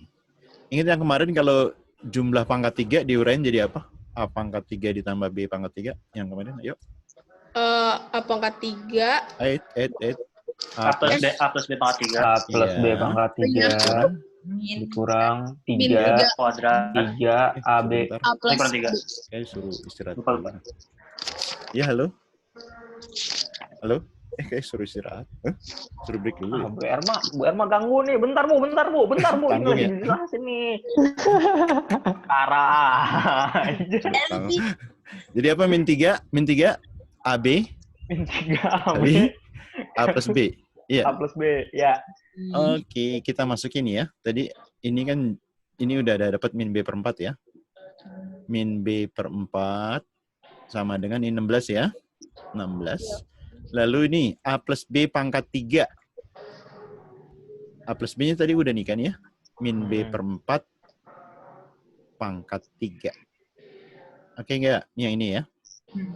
Ingat yang kemarin kalau jumlah pangkat 3 diuraiin jadi apa? A pangkat 3 ditambah B pangkat 3. Yang kemarin, ayo. A pangkat 3. 8. A plus B pangkat 3. A plus B Iya. pangkat 3 dikurang Min 3 3. Kuadrat. 3 AB. A plus Kurang 3. Kayak suruh istirahat. Lupa. dulu. Ya, halo? Halo? Kayak suruh istirahat. Suruh break dulu ya? Bu Erma ganggu nih. Bentar, Bu. Ini Tanggung lagi ya? dijelasin nih. Parah. Tanggung. Jadi apa min 3? Min 3 AB Min 3 AB. kali A plus B. Iya. A plus B. Ya. Oke, kita masukin ya. Tadi ini kan udah ada dapat min B per 4 ya. Min B per 4 sama dengan ini 16 ya. 16. Lalu ini A plus B pangkat 3. A plus B-nya tadi udah nih kan ya. Min B per 4 pangkat 3. Oke nggak? Yang ini ya.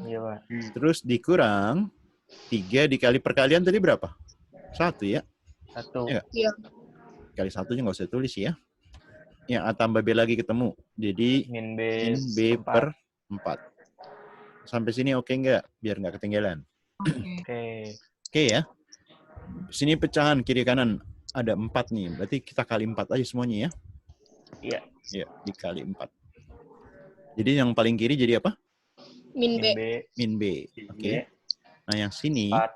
Iya, Pak. Terus dikurang 3 dikali perkalian tadi berapa? 1 ya. 1. Iya. Iya. Kali 1-nya nggak usah tulis ya. Yang A tambah B lagi ketemu. Jadi Min B. min B per 4. Sampai sini oke nggak? Biar nggak ketinggalan. Oke. Oke ya. Sini pecahan kiri kanan ada 4 nih. Berarti kita kali 4 aja semuanya ya. Iya. Ya, dikali 4. Jadi yang paling kiri jadi apa? Min B. Min B. Min B. Oke. Nah, yang sini 4.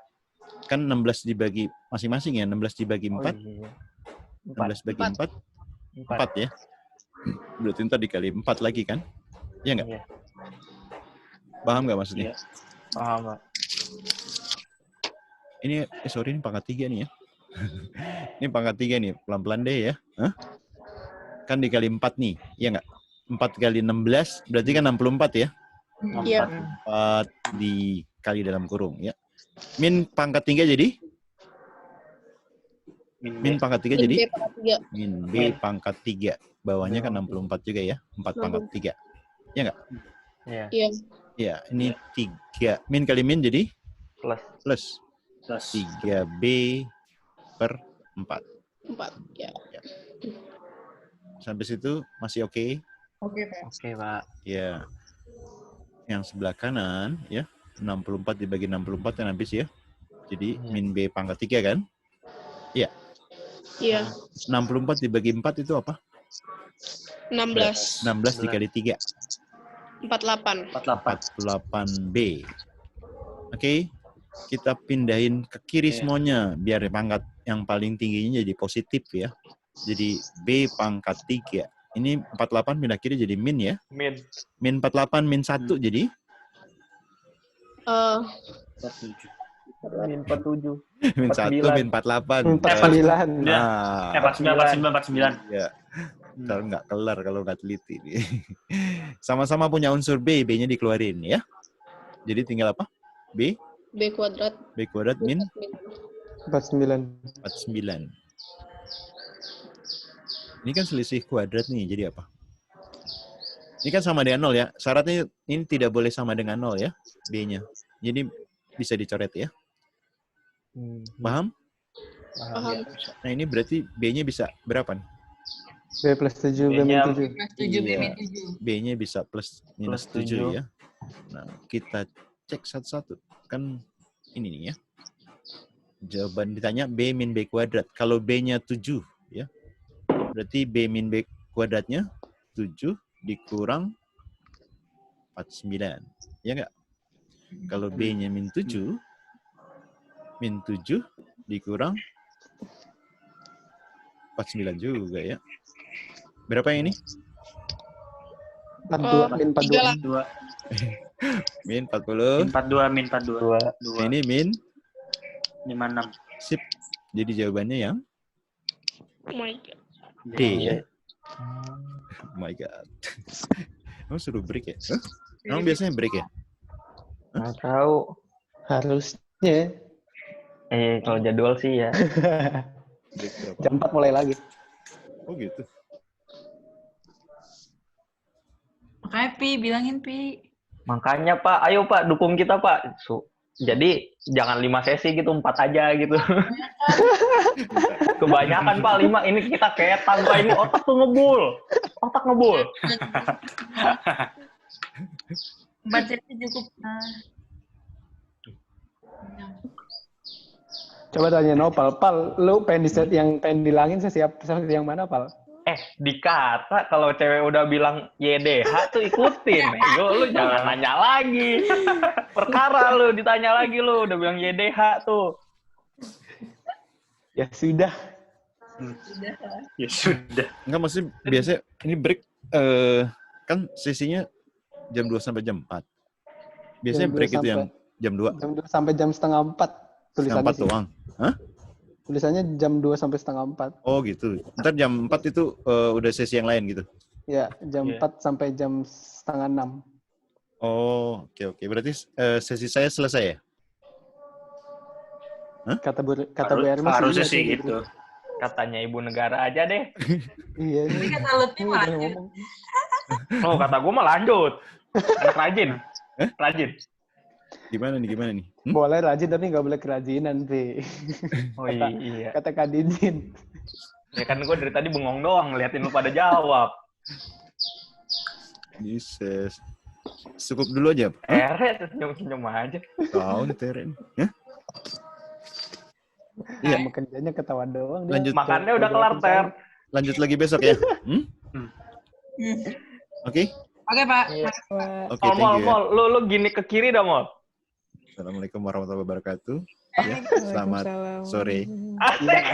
kan 16 dibagi masing-masing ya. 16 dibagi 4. Oh, iya. 16 bagi 4. 4 ya. Berarti ntar dikali 4 lagi kan? Iya nggak? Iya. Paham nggak maksudnya? Iya. Paham, Pak. Ini, sorry, ini pangkat 3 nih ya. Ini pangkat 3 nih, pelan-pelan deh ya. Hah? Kan dikali 4 nih, iya nggak? 4 kali 16, berarti kan 64 ya? Iya. 4 dikali dalam kurung ya. Min pangkat 3 jadi? Min pangkat 3 jadi? B pangkat 3. Min B pangkat 3. Bawahnya kan 64 juga ya. 4 pangkat 3. Iya nggak? Iya. Iya. Iya, ini 3. Min kali min jadi? Plus. Plus. Plus 3B per 4. 4. Ya. Sampai situ masih oke? Oke, Pak. Oke, Pak. Ya. Yang sebelah kanan ya, 64 dibagi 64 kan habis ya. Jadi min B pangkat 3 kan? Iya. 64 dibagi 4 itu apa? 16. 16 dikali 3. 48. 48. 48B. Oke. Kita pindahin ke kiri Oke. semuanya biar pangkat yang paling tingginya jadi positif ya. Jadi B pangkat 3. Ini 48 pindah kiri jadi min ya. Min. Min 48 min 1 jadi 47. Min 47. min 1 min 48. 49. Nah, 49. ya. Ntar nggak kelar kalau nggak teliti. Sama-sama punya unsur B, B-nya dikeluarin ya. Jadi tinggal apa? B B kuadrat. B kuadrat min 49. 49. Ini kan selisih kuadrat nih, jadi apa? Ini kan sama dengan 0 ya. Syaratnya ini tidak boleh sama dengan 0 ya, B-nya. Jadi bisa dicoret ya. Paham? Paham. Nah ini berarti B-nya bisa berapa nih? B plus 7, B min 7. Plus 7, B Iya. min 7. B-nya bisa plus minus Plus 7 7. ya. Nah, kita cek satu-satu. Kan ini nih ya. Jawaban ditanya B min B kuadrat. Kalau B-nya 7 ya. Berarti B min B kuadratnya 7 dikurang 49. Ya enggak? Kalau B-nya min 7 dikurang 49 juga ya. Berapa yang ini? 42, min 42. 3 lah. 2. Min 40. Min 42. Ini min 56. sip. Jadi jawabannya yang Oh my God. D ya. Oh my god. Kamu suruh break ya? Hah? Emang biasanya break ya? Nggak tahu. Harusnya. Kalau jadwal sih ya. Break berapa? Jam 4 mulai lagi. Oh gitu. Makanya Pi, bilangin Pi. Makanya Pak, ayo Pak, dukung kita Pak. Jadi jangan 5 sesi gitu, 4 aja gitu. Kebanyakan Pak, 5. Ini kita ketan Pak, ini otak tuh ngebul. Otak ngebul. Baca cukup. Coba tanya Nopal. Pal, lu pengen yang pengen dilangin sesi yang mana, Pal? Dikata kalau cewek udah bilang YDH tuh ikutin. Lu jangan nanya lagi. Perkara lu ditanya lagi lu udah bilang YDH tuh. Ya sudah. Ya sudah. Enggak, maksudnya biasanya ini break kan sesinya jam 2 sampai jam 4. Biasanya Jam 2 break itu sampai- yang jam 2. Jam 2 sampai jam setengah 4. Setengah 4 doang. Hah? Tulisannya jam 2 sampai setengah 4. Oh gitu. Ntar jam 4 itu udah sesi yang lain gitu. Ya, jam Iya. 4 sampai jam setengah 6. Oh, oke. Berarti sesi saya selesai ya? Kata Bu Erma Harusnya iya sih tuh, gitu. Katanya ibu negara aja deh. Iya Tapi nih. kata Lutfi Ini mah udah lanjut. ngomong. Oh, kata gue mah lanjut. Anak rajin. Rajin. Gimana nih? Boleh rajin tapi nggak boleh kerajinan, Pi. Oh iya. Kata Kak Didin. Ya kan gue dari tadi bengong doang ngeliatin lu pada jawab. Jesus. Cukup dulu aja. Hah? Senyum-senyum aja. Tahu nih Teren. Iya, kerjanya ketawa doang. dia. Lanjut. Makannya udah kelar, Ter. Lanjut lagi besok ya. Oke? Oke, Pak. Oke, thank you ya. Mol. Lu gini ke kiri dah, Mol. Assalamualaikum warahmatullahi wabarakatuh. Ya, selamat sore. Asik.